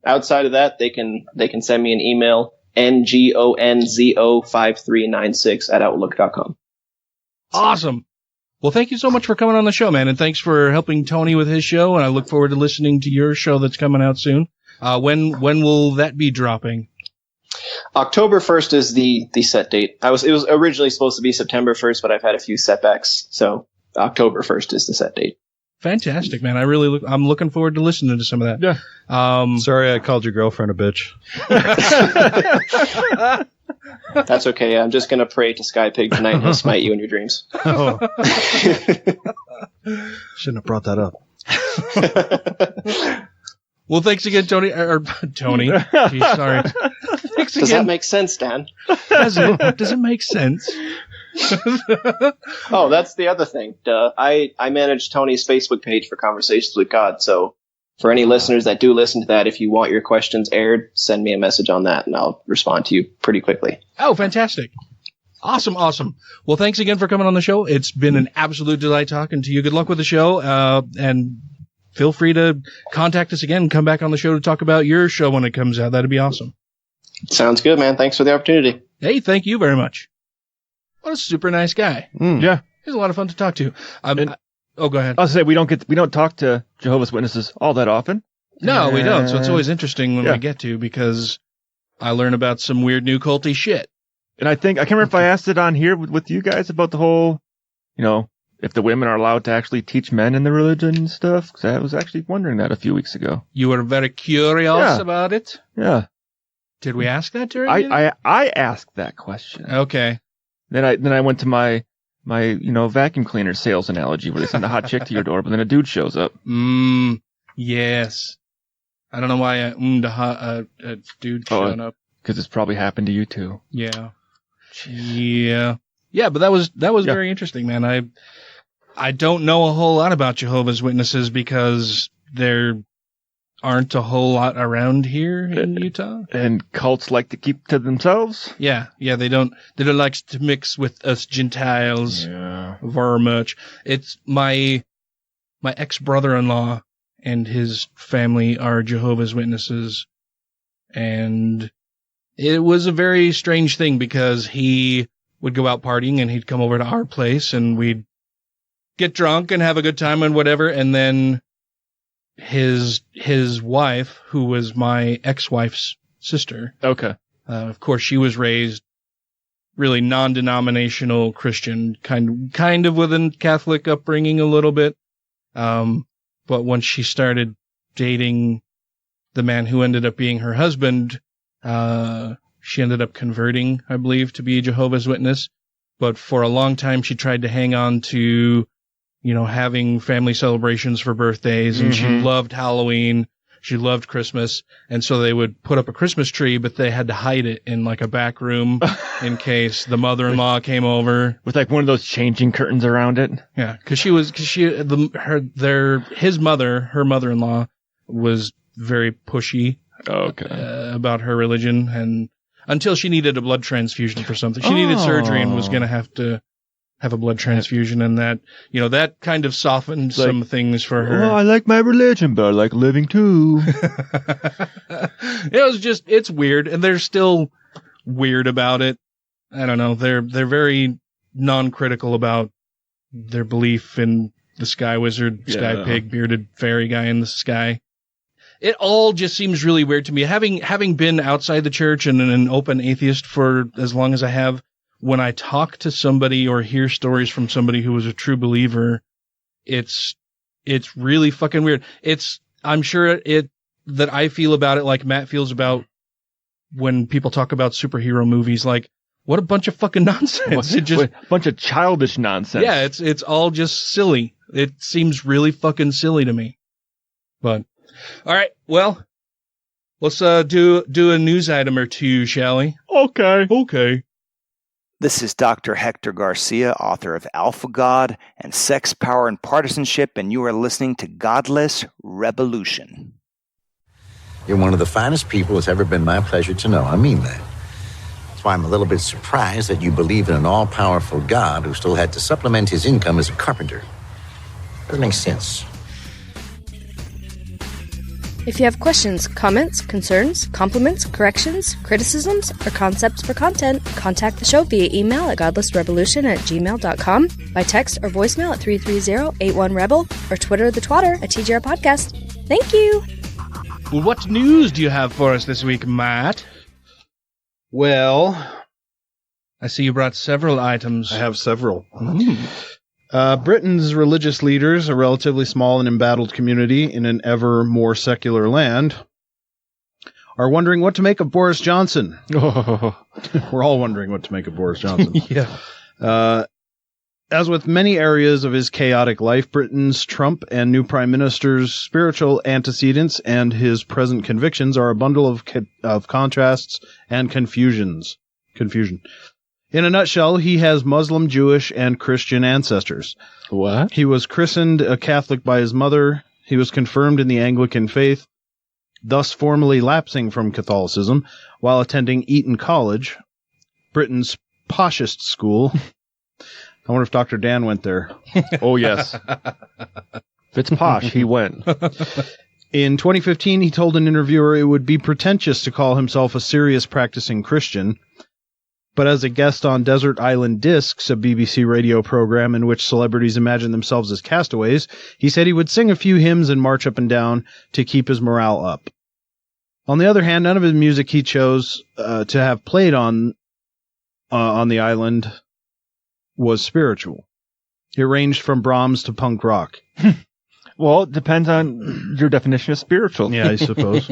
Outside of that, they can send me an email, ngonzo5396@outlook.com. Awesome. Well, thank you so much for coming on the show, man, and thanks for helping Tony with his show, and I look forward to listening to your show that's coming out soon. When will that be dropping? October 1st is the set date. It was originally supposed to be September 1st, but I've had a few setbacks, so October 1st is the set date. Fantastic, man. I'm looking forward to listening to some of that. Yeah. Sorry I called your girlfriend a bitch. That's okay. I'm just going to pray to Skypig tonight and he'll smite you in your dreams. Oh. Shouldn't have brought that up. Well, thanks again, Tony. Tony. Jeez, sorry. Thanks Does that make sense, Dan? Does it make sense? Oh, that's the other thing. I manage Tony's Facebook page for Conversations with God. So for any listeners that do listen to that, if you want your questions aired, send me a message on that and I'll respond to you pretty quickly. Oh, fantastic. Awesome. Well, thanks again for coming on the show. It's been an absolute delight talking to you. Good luck with the show. And feel free to contact us again and come back on the show to talk about your show when it comes out. That'd be awesome. Sounds good, man. Thanks for the opportunity. Hey, thank you very much. What a super nice guy. Yeah. He's a lot of fun to talk to. Go ahead. I'll say we don't talk to Jehovah's Witnesses all that often. No, we don't. So it's always interesting when we get to, because I learn about some weird new culty shit. And I can't remember if I asked it on here with you guys about the whole, if the women are allowed to actually teach men in the religion and stuff. Because I was actually wondering that a few weeks ago. You were very curious about it? Yeah. Did we ask that during I asked that question. Okay. Then I went to my vacuum cleaner sales analogy where they send a hot chick to your door, but then a dude shows up. Yes. I don't know why a dude showing up. Because it's probably happened to you too. Yeah. Yeah. Yeah, but that was very interesting, man. I don't know a whole lot about Jehovah's Witnesses because there aren't a whole lot around here in Utah. And cults like to keep to themselves? Yeah, they don't like to mix with us Gentiles very much. It's my ex-brother-in-law and his family are Jehovah's Witnesses, and it was a very strange thing because he would go out partying and he'd come over to our place and we'd get drunk and have a good time and whatever, and then his wife, who was my ex-wife's sister. Okay. Of course, she was raised really non-denominational Christian, kind of with a Catholic upbringing a little bit. But once she started dating the man who ended up being her husband, she ended up converting, I believe, to be a Jehovah's Witness. But for a long time, she tried to hang on to having family celebrations for birthdays, and she loved Halloween. She loved Christmas. And so they would put up a Christmas tree, but they had to hide it in like a back room in case the mother-in-law came over. With like one of those changing curtains around it. Yeah. Her mother-in-law was very pushy about her religion, and until she needed a blood transfusion for something. She needed surgery and was going to have have a blood transfusion, and that, you know, that kind of softened some things for her. I like my religion, but I like living too. It's weird, and they're still weird about it. I don't know. They're very non-critical about their belief in the sky wizard, sky pig, bearded fairy guy in the sky. It all just seems really weird to me. Having been outside the church and an open atheist for as long as I have, when I talk to somebody or hear stories from somebody who was a true believer, it's really fucking weird. I'm sure that I feel about it like Matt feels about when people talk about superhero movies, like, what a bunch of fucking nonsense. A bunch of childish nonsense. Yeah, it's all just silly. It seems really fucking silly to me. But, all right, well, let's do a news item or two, shall we? Okay. This is Dr. Hector Garcia, author of Alpha God and Sex, Power, and Partisanship, and you are listening to Godless Rebelution. You're one of the finest people it's ever been my pleasure to know. I mean that. That's why I'm a little bit surprised that you believe in an all-powerful God who still had to supplement his income as a carpenter. Doesn't make sense. If you have questions, comments, concerns, compliments, corrections, criticisms, or concepts for content, contact the show via email at godlessrebelution@gmail.com, by text or voicemail at 330-81-REBEL, or Twitter the twatter at TGR Podcast. Thank you! Well, what news do you have for us this week, Matt? Well, I see you brought several items. I have several. Britain's religious leaders, a relatively small and embattled community in an ever more secular land, are wondering what to make of Boris Johnson. We're all wondering what to make of Boris Johnson. Yeah. As with many areas of his chaotic life, Britain's Trump and new Prime Minister's spiritual antecedents and his present convictions are a bundle of contrasts and confusion. In a nutshell, he has Muslim, Jewish, and Christian ancestors. What? He was christened a Catholic by his mother. He was confirmed in the Anglican faith, thus formally lapsing from Catholicism while attending Eton College, Britain's poshest school. I wonder if Dr. Dan went there. Oh, yes. If it's posh, he went. In 2015, he told an interviewer it would be pretentious to call himself a serious practicing Christian. But as a guest on Desert Island Discs, a BBC radio program in which celebrities imagine themselves as castaways, he said he would sing a few hymns and march up and down to keep his morale up. On the other hand, none of his music he chose to have played on the island was spiritual. It ranged from Brahms to punk rock. Well, it depends on your definition of spiritual. Yeah, I suppose.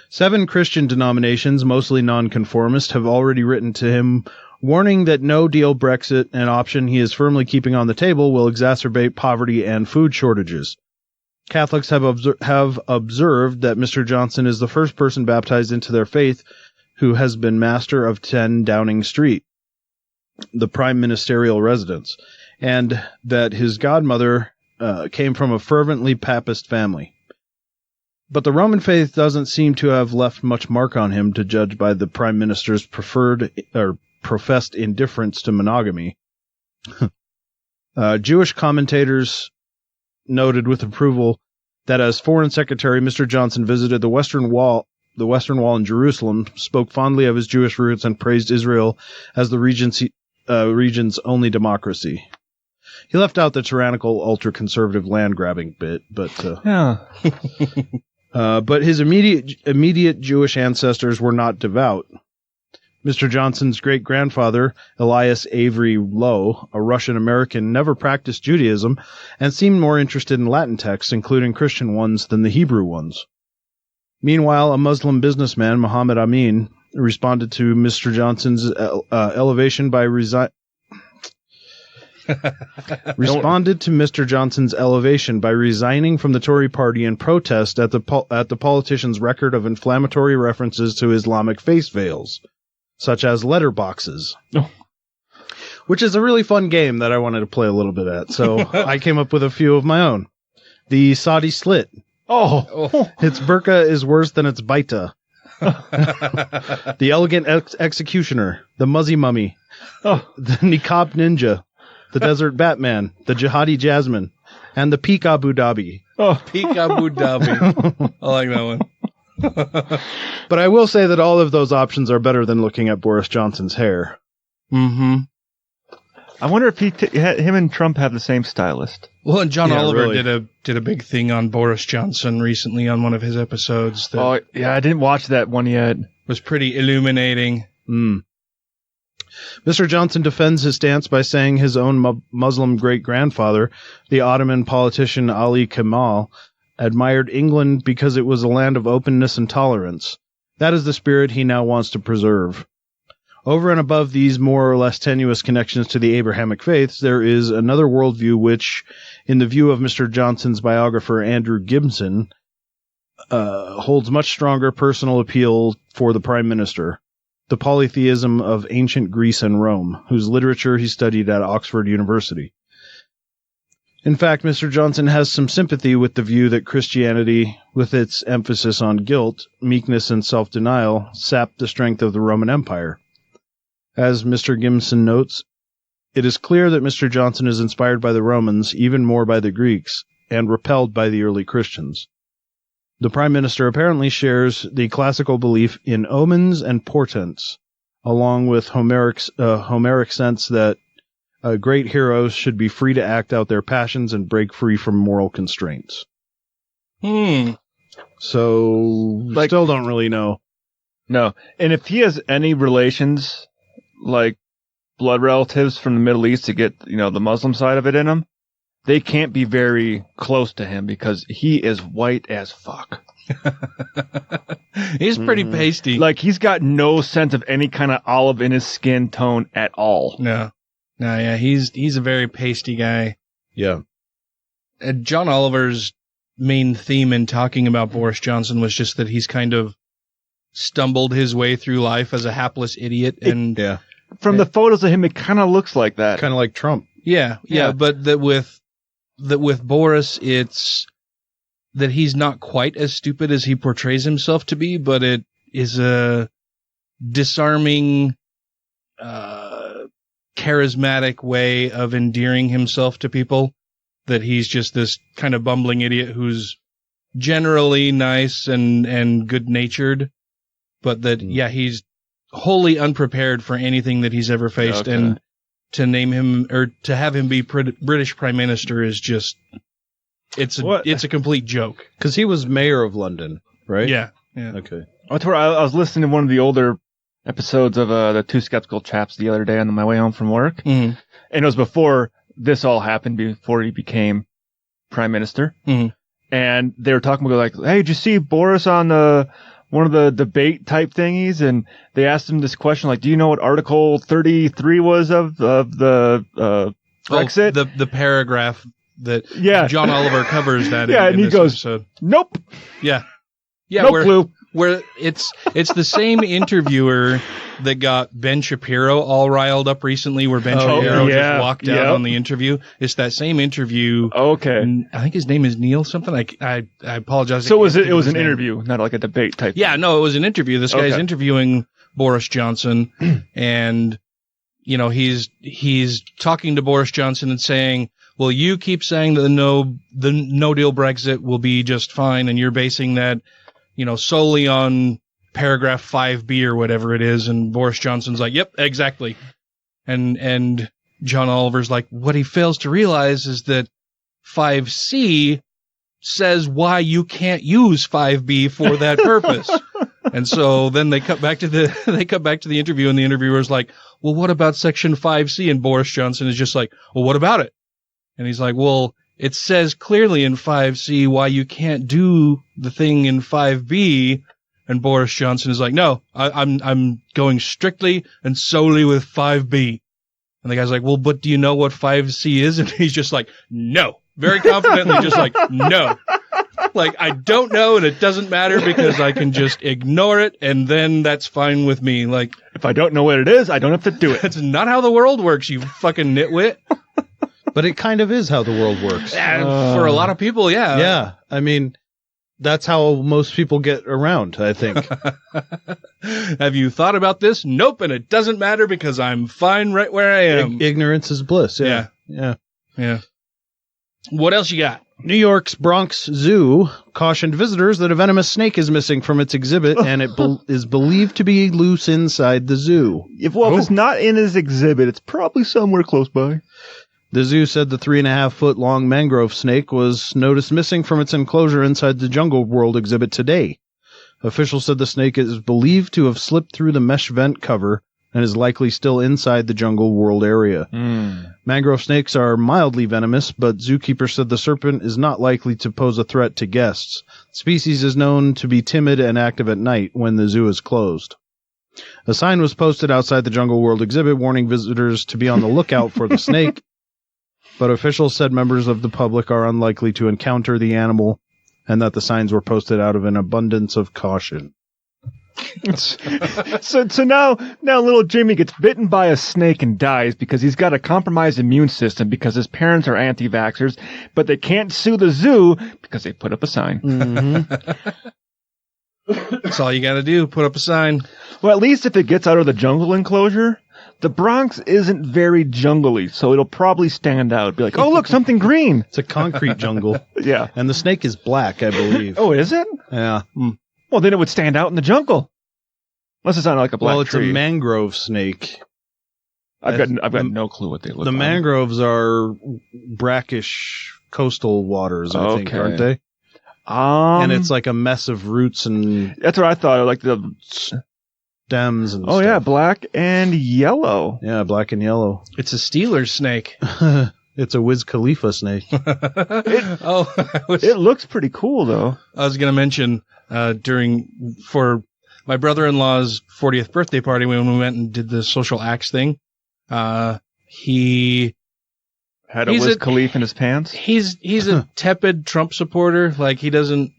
7 Christian denominations, mostly nonconformist, have already written to him warning that no deal Brexit, an option he is firmly keeping on the table, will exacerbate poverty and food shortages. Catholics have observed that Mr. Johnson is the first person baptized into their faith who has been master of 10 Downing Street, the prime ministerial residence, and that his godmother came from a fervently Papist family. But the Roman faith doesn't seem to have left much mark on him, to judge by the Prime Minister's professed indifference to monogamy. Jewish commentators noted with approval that as Foreign Secretary, Mr. Johnson visited the Western Wall in Jerusalem, spoke fondly of his Jewish roots, and praised Israel as the region's only democracy. He left out the tyrannical, ultra-conservative land-grabbing bit, but but his immediate Jewish ancestors were not devout. Mr. Johnson's great-grandfather, Elias Avery Lowe, a Russian-American, never practiced Judaism and seemed more interested in Latin texts, including Christian ones, than the Hebrew ones. Meanwhile, a Muslim businessman, Muhammad Amin, responded to Mr. Johnson's elevation by resigning from the Tory party in protest at the politician's record of inflammatory references to Islamic face veils, such as letterboxes. Which is a really fun game that I wanted to play a little bit at, so I came up with a few of my own. The Saudi slit. Its burqa is worse than its baita. The elegant executioner. The muzzy mummy. The niqab ninja. the Desert Batman, the Jihadi Jasmine, and the Peak Abu Dhabi. Oh, Peak Abu Dhabi. I like that one. But I will say that all of those options are better than looking at Boris Johnson's hair. Mm-hmm. I wonder if him and Trump have the same stylist. Well, and John Oliver really. did a big thing on Boris Johnson recently on one of his episodes. That Oh, yeah, I didn't watch that one yet. was pretty illuminating. Mr. Johnson defends his stance by saying his own Muslim great-grandfather, the Ottoman politician Ali Kemal, admired England because it was a land of openness and tolerance. That is the spirit he now wants to preserve. Over and above these more or less tenuous connections to the Abrahamic faiths, there is another worldview which, in the view of Mr. Johnson's biographer Andrew Gibson, holds much stronger personal appeal for the Prime Minister, the polytheism of ancient Greece and Rome, whose literature he studied at Oxford University. In fact, Mr. Johnson has some sympathy with the view that Christianity, with its emphasis on guilt, meekness, and self-denial, sapped the strength of the Roman Empire. As Mr. Gibson notes, it is clear that Mr. Johnson is inspired by the Romans, even more by the Greeks, and repelled by the early Christians. The Prime Minister apparently shares the classical belief in omens and portents, along with Homeric sense that great heroes should be free to act out their passions and break free from moral constraints. So, still don't really know. No. And if he has any relations, like blood relatives from the Middle East to get, the Muslim side of it in him, they can't be very close to him because he is white as fuck. He's pretty pasty. Like, he's got no sense of any kind of olive in his skin tone at all. No, yeah, he's a very pasty guy. Yeah. John Oliver's main theme in talking about Boris Johnson was just that he's kind of stumbled his way through life as a hapless idiot. And from the photos of him, it kind of looks like that. Kind of like Trump. Yeah, but that with Boris, it's that he's not quite as stupid as he portrays himself to be, but it is a disarming, charismatic way of endearing himself to people, that he's just this kind of bumbling idiot who's generally nice and good-natured, but that, he's wholly unprepared for anything that he's ever faced, and to name him or to have him be British Prime Minister is just it's a complete joke. Because he was mayor of London, right? Yeah. Okay. I was listening to one of the older episodes of the Two Skeptical Chaps the other day on my way home from work, and it was before this all happened, before he became Prime Minister, and they were talking about like, hey, did you see Boris on one of the debate type thingies, and they asked him this question, like, do you know what Article 33 was of the Brexit? The paragraph that John Oliver covers that in he this goes, episode. Nope. Yeah, no clue. Where it's the same interviewer that got Ben Shapiro all riled up recently, where Ben Shapiro just walked out on the interview. It's that same interview. Okay. I think his name is Neil something. I apologize. So it was an interview, not like a debate type thing. Yeah, no, it was an interview. This guy's interviewing Boris Johnson, and he's talking to Boris Johnson and saying, well, you keep saying that the no deal Brexit will be just fine, and you're basing that solely on paragraph 5B or whatever it is. And Boris Johnson's like, yep, exactly. And John Oliver's like, what he fails to realize is that 5C says why you can't use 5B for that purpose. And so then they cut back to the interview, and the interviewer's like, well, what about section 5C? And Boris Johnson is just like, well, what about it? And he's like, well, it says clearly in 5C why you can't do the thing in 5B. And Boris Johnson is like, no, I'm going strictly and solely with 5B. And the guy's like, well, but do you know what 5C is? And he's just like, no. Very confidently, just like, no. Like, I don't know, and it doesn't matter because I can just ignore it, and then that's fine with me. Like, if I don't know what it is, I don't have to do it. That's not how the world works, you fucking nitwit. But it kind of is how the world works. For a lot of people, yeah. Yeah. I mean, that's how most people get around, I think. Have you thought about this? Nope, and it doesn't matter because I'm fine right where I am. Ignorance is bliss, yeah. Yeah. Yeah. What else you got? New York's Bronx Zoo cautioned visitors that a venomous snake is missing from its exhibit, and it is believed to be loose inside the zoo. If it's not in his exhibit, it's probably somewhere close by. The zoo said the 3.5-foot long mangrove snake was noticed missing from its enclosure inside the Jungle World exhibit today. Officials said the snake is believed to have slipped through the mesh vent cover and is likely still inside the Jungle World area. Mangrove snakes are mildly venomous, but zookeepers said the serpent is not likely to pose a threat to guests. The species is known to be timid and active at night when the zoo is closed. A sign was posted outside the Jungle World exhibit warning visitors to be on the lookout for the snake, but officials said members of the public are unlikely to encounter the animal and that the signs were posted out of an abundance of caution. So now little Jimmy gets bitten by a snake and dies because he's got a compromised immune system because his parents are anti-vaxxers, but they can't sue the zoo because they put up a sign. That's all you got to do. Put up a sign. Well, at least if it gets out of the jungle enclosure, the Bronx isn't very jungly, so it'll probably stand out. Be like, oh, look, something green. It's a concrete jungle. Yeah. And the snake is black, I believe. Oh, is it? Yeah. Well, then it would stand out in the jungle. Unless it's not like a black Well, it's tree. a mangrove snake. I've got no clue what they look like. The mangroves are brackish coastal waters, I think, aren't they? And it's like a mess of roots and... That's what I thought, like the... stems and stuff. Yeah, black and yellow. Yeah, black and yellow. It's a Steelers snake. It's a Wiz Khalifa snake. It looks pretty cool, though. I was going to mention for my brother-in-law's 40th birthday party when we went and did the social acts thing, he had a Wiz Khalifa in his pants. He's a tepid Trump supporter. Like he doesn't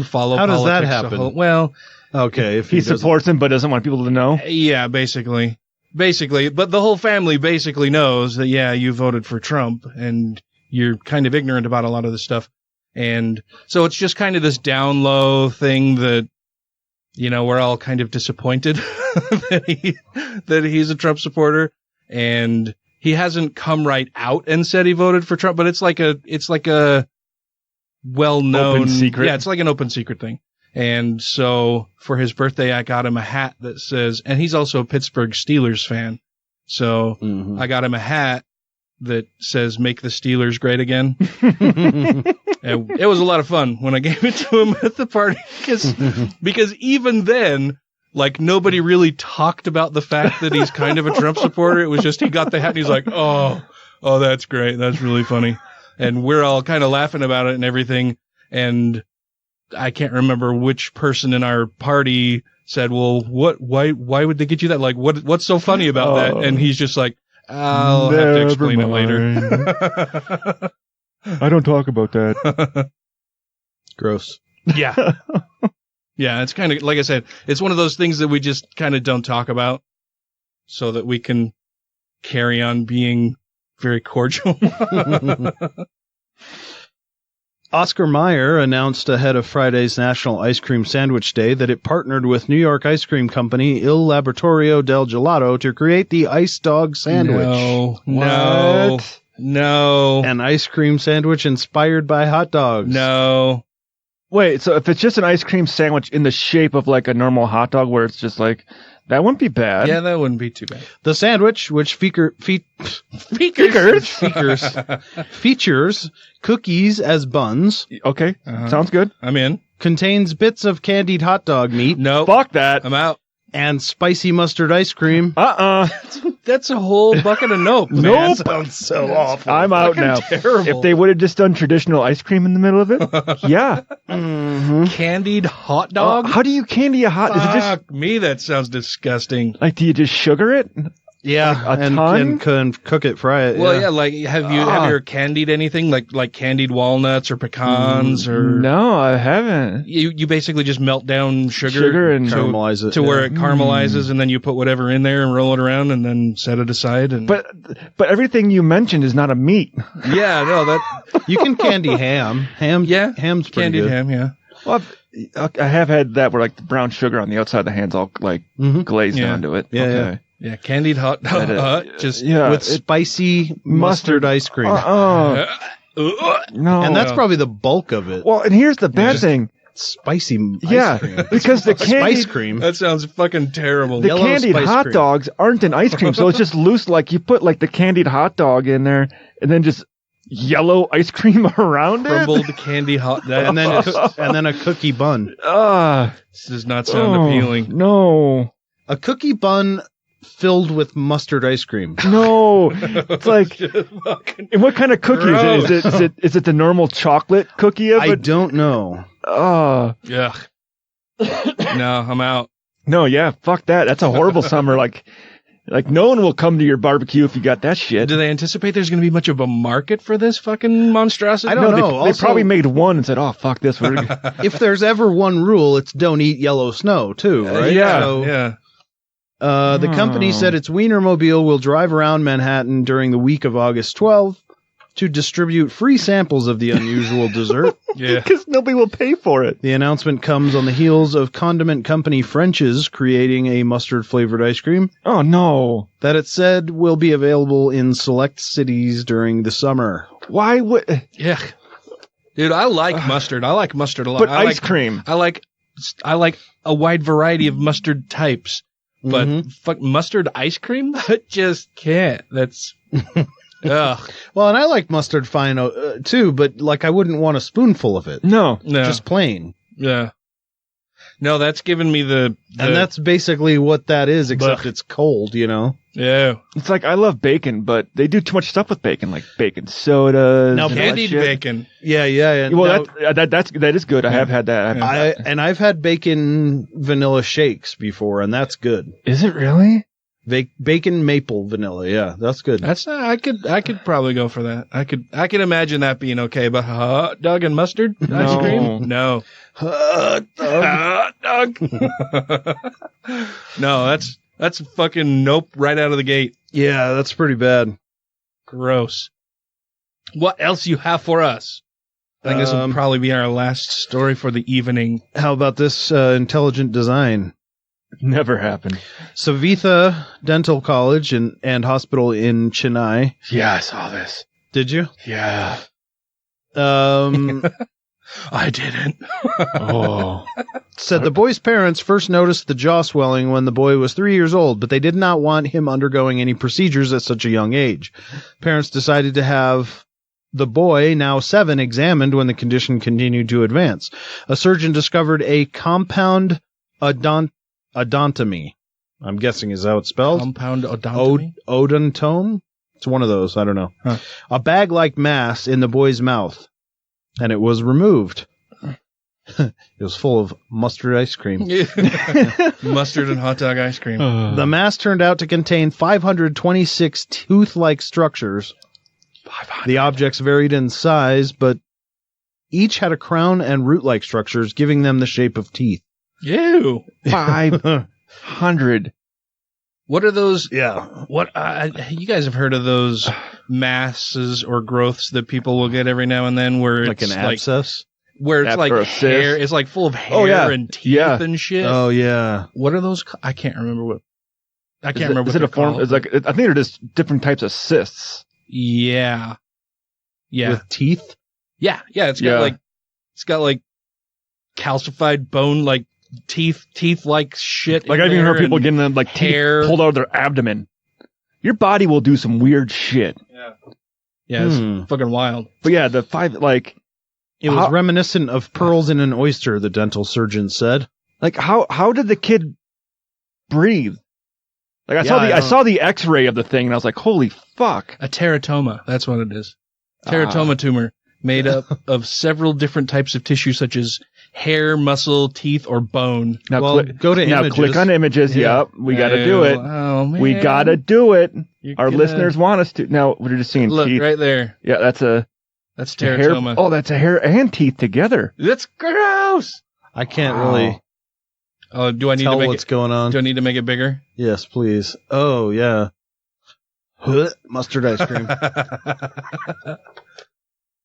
follow. How does that politics happen? Well, okay, if he supports him but doesn't want people to know. Yeah, basically, but the whole family basically knows that you voted for Trump and you're kind of ignorant about a lot of this stuff. And so it's just kind of this down low thing that, we're all kind of disappointed that he's a Trump supporter, and he hasn't come right out and said he voted for Trump, but it's like a well-known open secret. Yeah, it's like an open secret thing. And so for his birthday, I got him a hat that says, and he's also a Pittsburgh Steelers fan. So I got him a hat that says, "Make the Steelers great again." And it was a lot of fun when I gave it to him at the party because even then, like, nobody really talked about the fact that he's kind of a Trump supporter. It was just he got the hat and he's like, oh, that's great. That's really funny. And we're all kind of laughing about it and everything. And I can't remember which person in our party said, well, why would they get you that? Like, what's so funny about that? And he's just like, I'll have to explain it later. I don't talk about that. Gross. Yeah. Yeah, it's kind of, like I said, it's one of those things that we just kind of don't talk about so that we can carry on being very cordial. Oscar Meyer announced ahead of Friday's National Ice Cream Sandwich Day that it partnered with New York ice cream company Il Laboratorio del Gelato to create the Ice Dog Sandwich. No. An ice cream sandwich inspired by hot dogs. No. Wait, so if it's just an ice cream sandwich in the shape of like a normal hot dog where it's just like, that wouldn't be bad. Yeah, that wouldn't be too bad. The sandwich, which features cookies as buns. Okay, sounds good. I'm in. Contains bits of candied hot dog meat. No. Fuck that. I'm out. And spicy mustard ice cream. That's a whole bucket of nope. Man. Nope. That sounds so awful. I'm out now. Terrible. If they would have just done traditional ice cream in the middle of it, yeah. Candied hot dog? How do you candy a hot? Is it just me? That sounds disgusting. like? Do you just sugar it? Yeah, Like a ton? and cook it, fry it. Well, yeah. yeah, like have you ever candied anything like candied walnuts or pecans or? No, I haven't. You basically just melt down sugar and caramelize it to where it caramelizes, and then you put whatever in there and roll it around, and then set it aside. And But everything you mentioned is not a meat. yeah, no, that you can candy ham. Yeah, ham's pretty candied good. ham. Yeah. Well, I have had that where like the brown sugar on the outside of the hand's all like glazed Yeah. onto it. Yeah, okay. yeah. Yeah, candied hot just with spicy mustard ice cream. No. And that's probably the bulk of it. Well, and here's the bad thing. Spicy ice cream. Because the candied spice cream. That sounds fucking terrible. The candied hot dogs aren't in ice cream, so it's just loose. Like you put like the candied hot dog in there, and then just yellow ice cream around crumbled candy hot and then a cookie bun. This does not sound appealing. No, a cookie bun filled with mustard ice cream. No, it's like, and what kind of cookie is it? Is it the normal chocolate cookie? I don't know. Yeah. No, I'm out. No, yeah, fuck that. That's a horrible summer. Like no one will come to your barbecue if you got that shit. Do they anticipate there's going to be much of a market for this fucking monstrosity? I don't know. They probably made one and said, "Oh, fuck this." If there's ever one rule, it's don't eat yellow snow too, right? Yeah. The company said its Wienermobile will drive around Manhattan during the week of August 12th to distribute free samples of the unusual dessert. Yeah. Because nobody will pay for it. The announcement comes on the heels of condiment company French's creating a mustard-flavored ice cream. Oh, no. That it said will be available in select cities during the summer. Why would... Yeah. Dude, I like mustard. I like mustard a lot. But ice cream. I like a wide variety of mustard types. But fuck mustard ice cream? I just can't. That's... Ugh. Well, and I like mustard fine too, but like I wouldn't want a spoonful of it. No. Just plain. Yeah. No, that's giving me the and that's basically what that is, except it's cold, you know? Yeah. It's like I love bacon, but they do too much stuff with bacon, like bacon sodas. Now, candied bacon. Yeah. Well, that is good. I have had that. I've had bacon vanilla shakes before, and that's good. Is it really? Bacon maple vanilla, yeah, that's good. That's I could probably go for that. I could imagine that being okay, but hot dog and mustard ice cream? No. Hot dog. No, that's fucking nope right out of the gate. Yeah, that's pretty bad. Gross. What else you have for us? I think this will probably be our last story for the evening. How about this intelligent design? Never happened. Savitha Dental College and Hospital in Chennai. Yeah, I saw this. Did you? Yeah. I didn't. Said the boy's parents first noticed the jaw swelling when the boy was 3 years old, but they did not want him undergoing any procedures at such a young age. Parents decided to have the boy, now 7, examined when the condition continued to advance. A surgeon discovered a compound odontomy. I'm guessing is how it's spelled. Compound odontomy? Odontome? It's one of those. I don't know. Huh. A bag-like mass in the boy's mouth. And it was removed. It was full of mustard ice cream. Mustard and hot dog ice cream. The mass turned out to contain 526 tooth-like structures. 500. The objects varied in size, but each had a crown and root-like structures, giving them the shape of teeth. Ew. 500. What are those? Yeah. What you guys have heard of those masses or growths that people will get every now and then, where like it's an abscess, where it's like hair, it's like full of hair and teeth and shit. Oh yeah. What are those? I can't remember what. I can't remember. Is it a form? It's like I think they're just different types of cysts. Yeah. Yeah. With teeth. Yeah. It's got like calcified bone, like teeth like shit. Like I've even heard people getting them like hair pulled out of their abdomen. Your body will do some weird shit. Yeah, it's fucking wild. But yeah, the 5 like it was reminiscent of pearls in an oyster. The dental surgeon said. Like how did the kid breathe? Like I saw the X-ray of the thing and I was like, holy fuck! A teratoma. That's what it is. Teratoma tumor made up of several different types of tissue, such as hair, muscle, teeth, or bone. Now go to images. Click on images. Yeah. Yep, we got to do it. Oh man, we got to do it. Our listeners want us to. Now we're just seeing look teeth right there. Yeah, that's teratoma. Hair, that's a hair and teeth together. That's gross. I can't really. Oh, do I need tell to make what's going on? Do I need to make it bigger? Yes, please. Oh yeah. Mustard ice cream.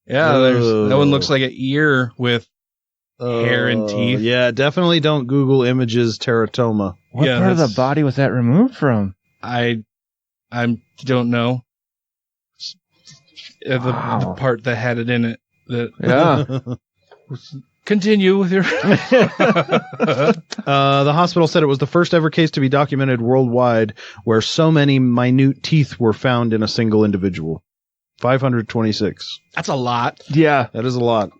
Yeah, that one looks like an ear with hair and teeth. Yeah, definitely don't Google images teratoma. What part of the body was that removed from? I don't know. The part that had it in it. Continue with your. The hospital said it was the first ever case to be documented worldwide where so many minute teeth were found in a single individual. 526. That's a lot. Yeah, that is a lot.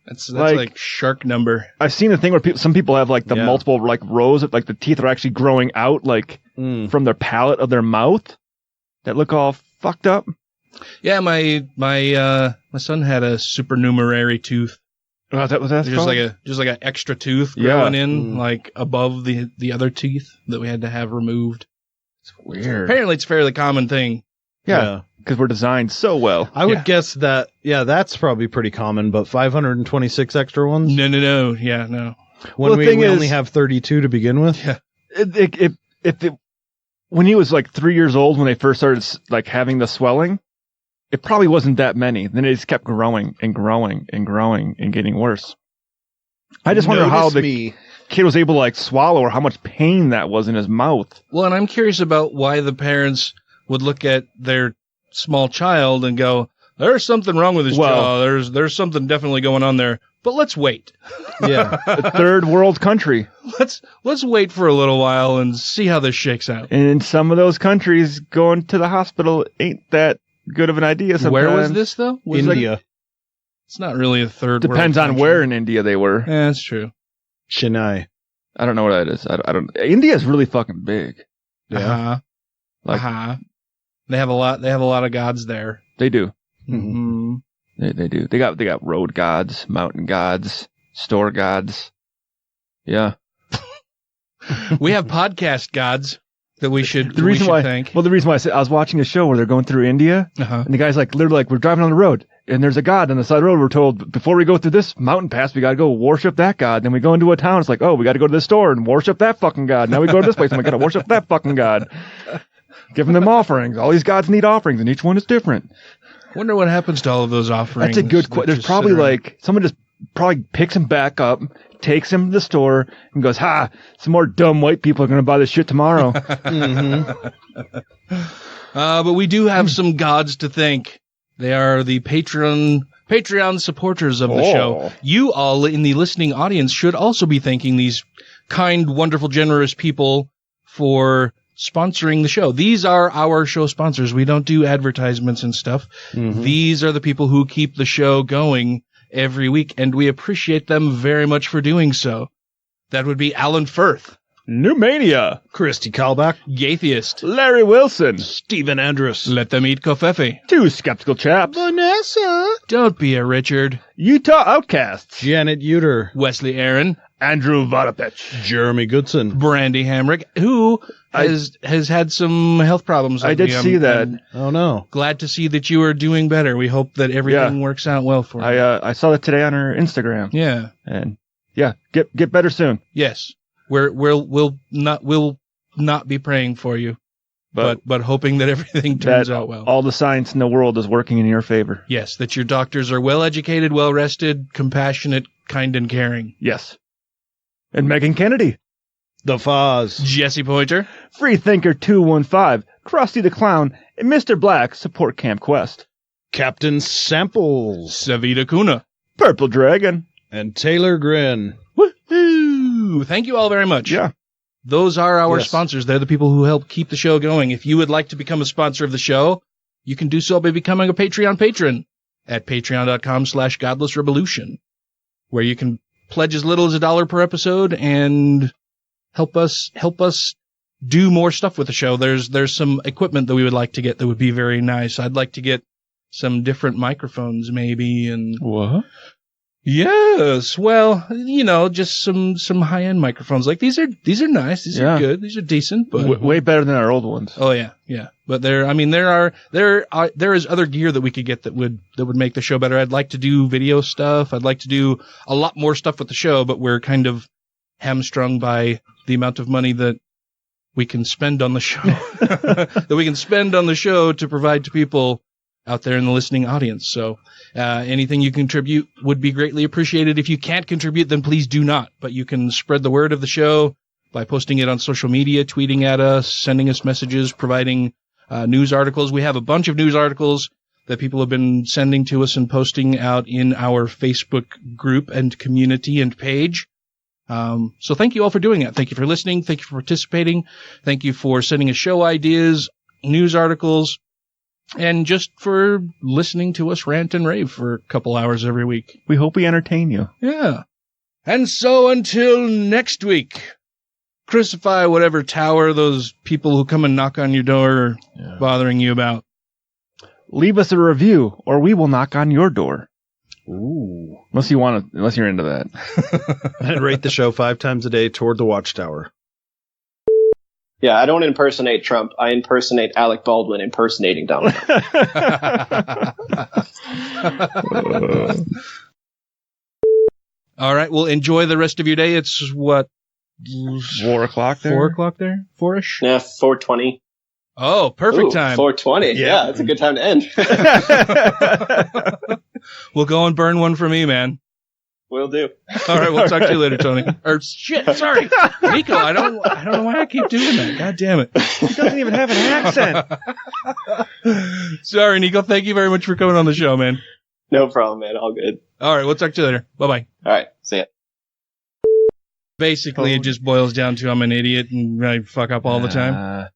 That's like shark number. I've seen a thing where some people have like the multiple like rows of like the teeth are actually growing out like from their palate of their mouth that look all fucked up. Yeah, my son had a supernumerary tooth. Oh, that was just like an extra tooth growing in like above the other teeth that we had to have removed. It's weird. Apparently, it's a fairly common thing. Yeah, because we're designed so well. I would guess that. Yeah, that's probably pretty common. But 526 extra ones? No. Yeah, no. When we only have 32 to begin with. Yeah. When he was like 3 years old, when they first started like having the swelling. It probably wasn't that many. Then it just kept growing and growing and growing and getting worse. I just wonder how the kid was able to like swallow or how much pain that was in his mouth. Well, and I'm curious about why the parents would look at their small child and go, "There's something wrong with his jaw. There's something definitely going on there." But let's wait. Yeah, a third world country. Let's wait for a little while and see how this shakes out. And in some of those countries, going to the hospital ain't that good of an idea sometimes. Where was this though? India. It's not really a third world Depends on country. where in India they were. Yeah, that's true. Chennai. I don't know where that is. I don't. India is really fucking big. Yeah. They have a lot of gods there. They do. Mm-hmm. They do. They got road gods, mountain gods, store gods. Yeah. We have podcast gods that we should thank. Well, the reason why I was watching a show where they're going through India, and the guy's like, literally, like, we're driving on the road, and there's a god on the side of the road. We're told before we go through this mountain pass, we got to go worship that god. Then we go into a town. It's like, oh, we got to go to this store and worship that fucking god. Now we go to this place and we got to worship that fucking god. Giving them offerings. All these gods need offerings, and each one is different. Wonder what happens to all of those offerings. That's a good question. There's probably like someone just probably picks him back up, takes him to the store, and goes, "Ha! Some more dumb white people are going to buy this shit tomorrow." But we do have some gods to thank. They are the Patreon supporters of the show. You all in the listening audience should also be thanking these kind, wonderful, generous people for sponsoring the show. These are our show sponsors. We don't do advertisements and stuff. These are the people who keep the show going every week, and we appreciate them very much for doing so. That would be Alan Firth, Newmania, Christy Kalbach, Atheist, Larry Wilson, Stephen Andrus, Let Them Eat Kofefe, Two Skeptical Chaps, Vanessa, Don't Be a Richard, Utah Outcasts, Janet Uter, Wesley Aaron, Andrew Vodopich, Jeremy Goodson, Brandy Hamrick, who has had some health problems. I did see that. Oh no! Glad to see that you are doing better. We hope that everything works out well for you. I saw that today on her Instagram. Yeah, and get better soon. Yes, we'll not be praying for you, but hoping that everything turns out well. All the science in the world is working in your favor. Yes, that your doctors are well educated, well rested, compassionate, kind, and caring. Yes. And Megan Kennedy, The Foz, Jesse Pointer, Freethinker 215, Krusty the Clown, and Mr. Black support Camp Quest. Captain Samples, Savita Kuna, Purple Dragon, and Taylor Grin. Woohoo! Thank you all very much. Yeah. Those are our sponsors. They're the people who help keep the show going. If you would like to become a sponsor of the show, you can do so by becoming a Patreon patron at patreon.com/GodlessRebelution, where you can pledge as little as $1 per episode and help us do more stuff with the show. There's some equipment that we would like to get that would be very nice. I'd like to get some different microphones maybe, and what? Yes, well, just some high-end microphones. Like these are nice. These are good. These are decent, but way better than our old ones. Oh yeah. But there is other gear that we could get that would make the show better. I'd like to do video stuff. I'd like to do a lot more stuff with the show, but we're kind of hamstrung by the amount of money that we can spend on the show. To provide to people out there in the listening audience. So anything you contribute would be greatly appreciated. If you can't contribute, then please do not. But you can spread the word of the show by posting it on social media, tweeting at us, sending us messages, providing news articles. We have a bunch of news articles that people have been sending to us and posting out in our Facebook group and community and page. So thank you all for doing that. Thank you for listening. Thank you for participating. Thank you for sending us show ideas, news articles, and just for listening to us rant and rave for a couple hours every week. We hope we entertain you. Yeah. And so until next week, crucify whatever tower those people who come and knock on your door are bothering you about. Leave us a review, or we will knock on your door. Ooh. Unless you're into that. And rate the show 5 times a day toward the watchtower. Yeah, I don't impersonate Trump. I impersonate Alec Baldwin impersonating Donald Trump. All right, well, enjoy the rest of your day. It's what? 4 o'clock there? 4 o'clock there? 4-ish? Yeah, 4:20. Oh, perfect time. 4:20. Yeah, that's a good time to end. We'll go and burn one for me, man. Will do. All right, we'll talk to you later, Tony. Or shit, sorry, Nico. I don't know why I keep doing that. God damn it. He doesn't even have an accent. Sorry, Nico. Thank you very much for coming on the show, man. No problem, man. All good. All right, we'll talk to you later. Bye-bye. All right, see ya. Basically, it just boils down to I'm an idiot and I fuck up all the time.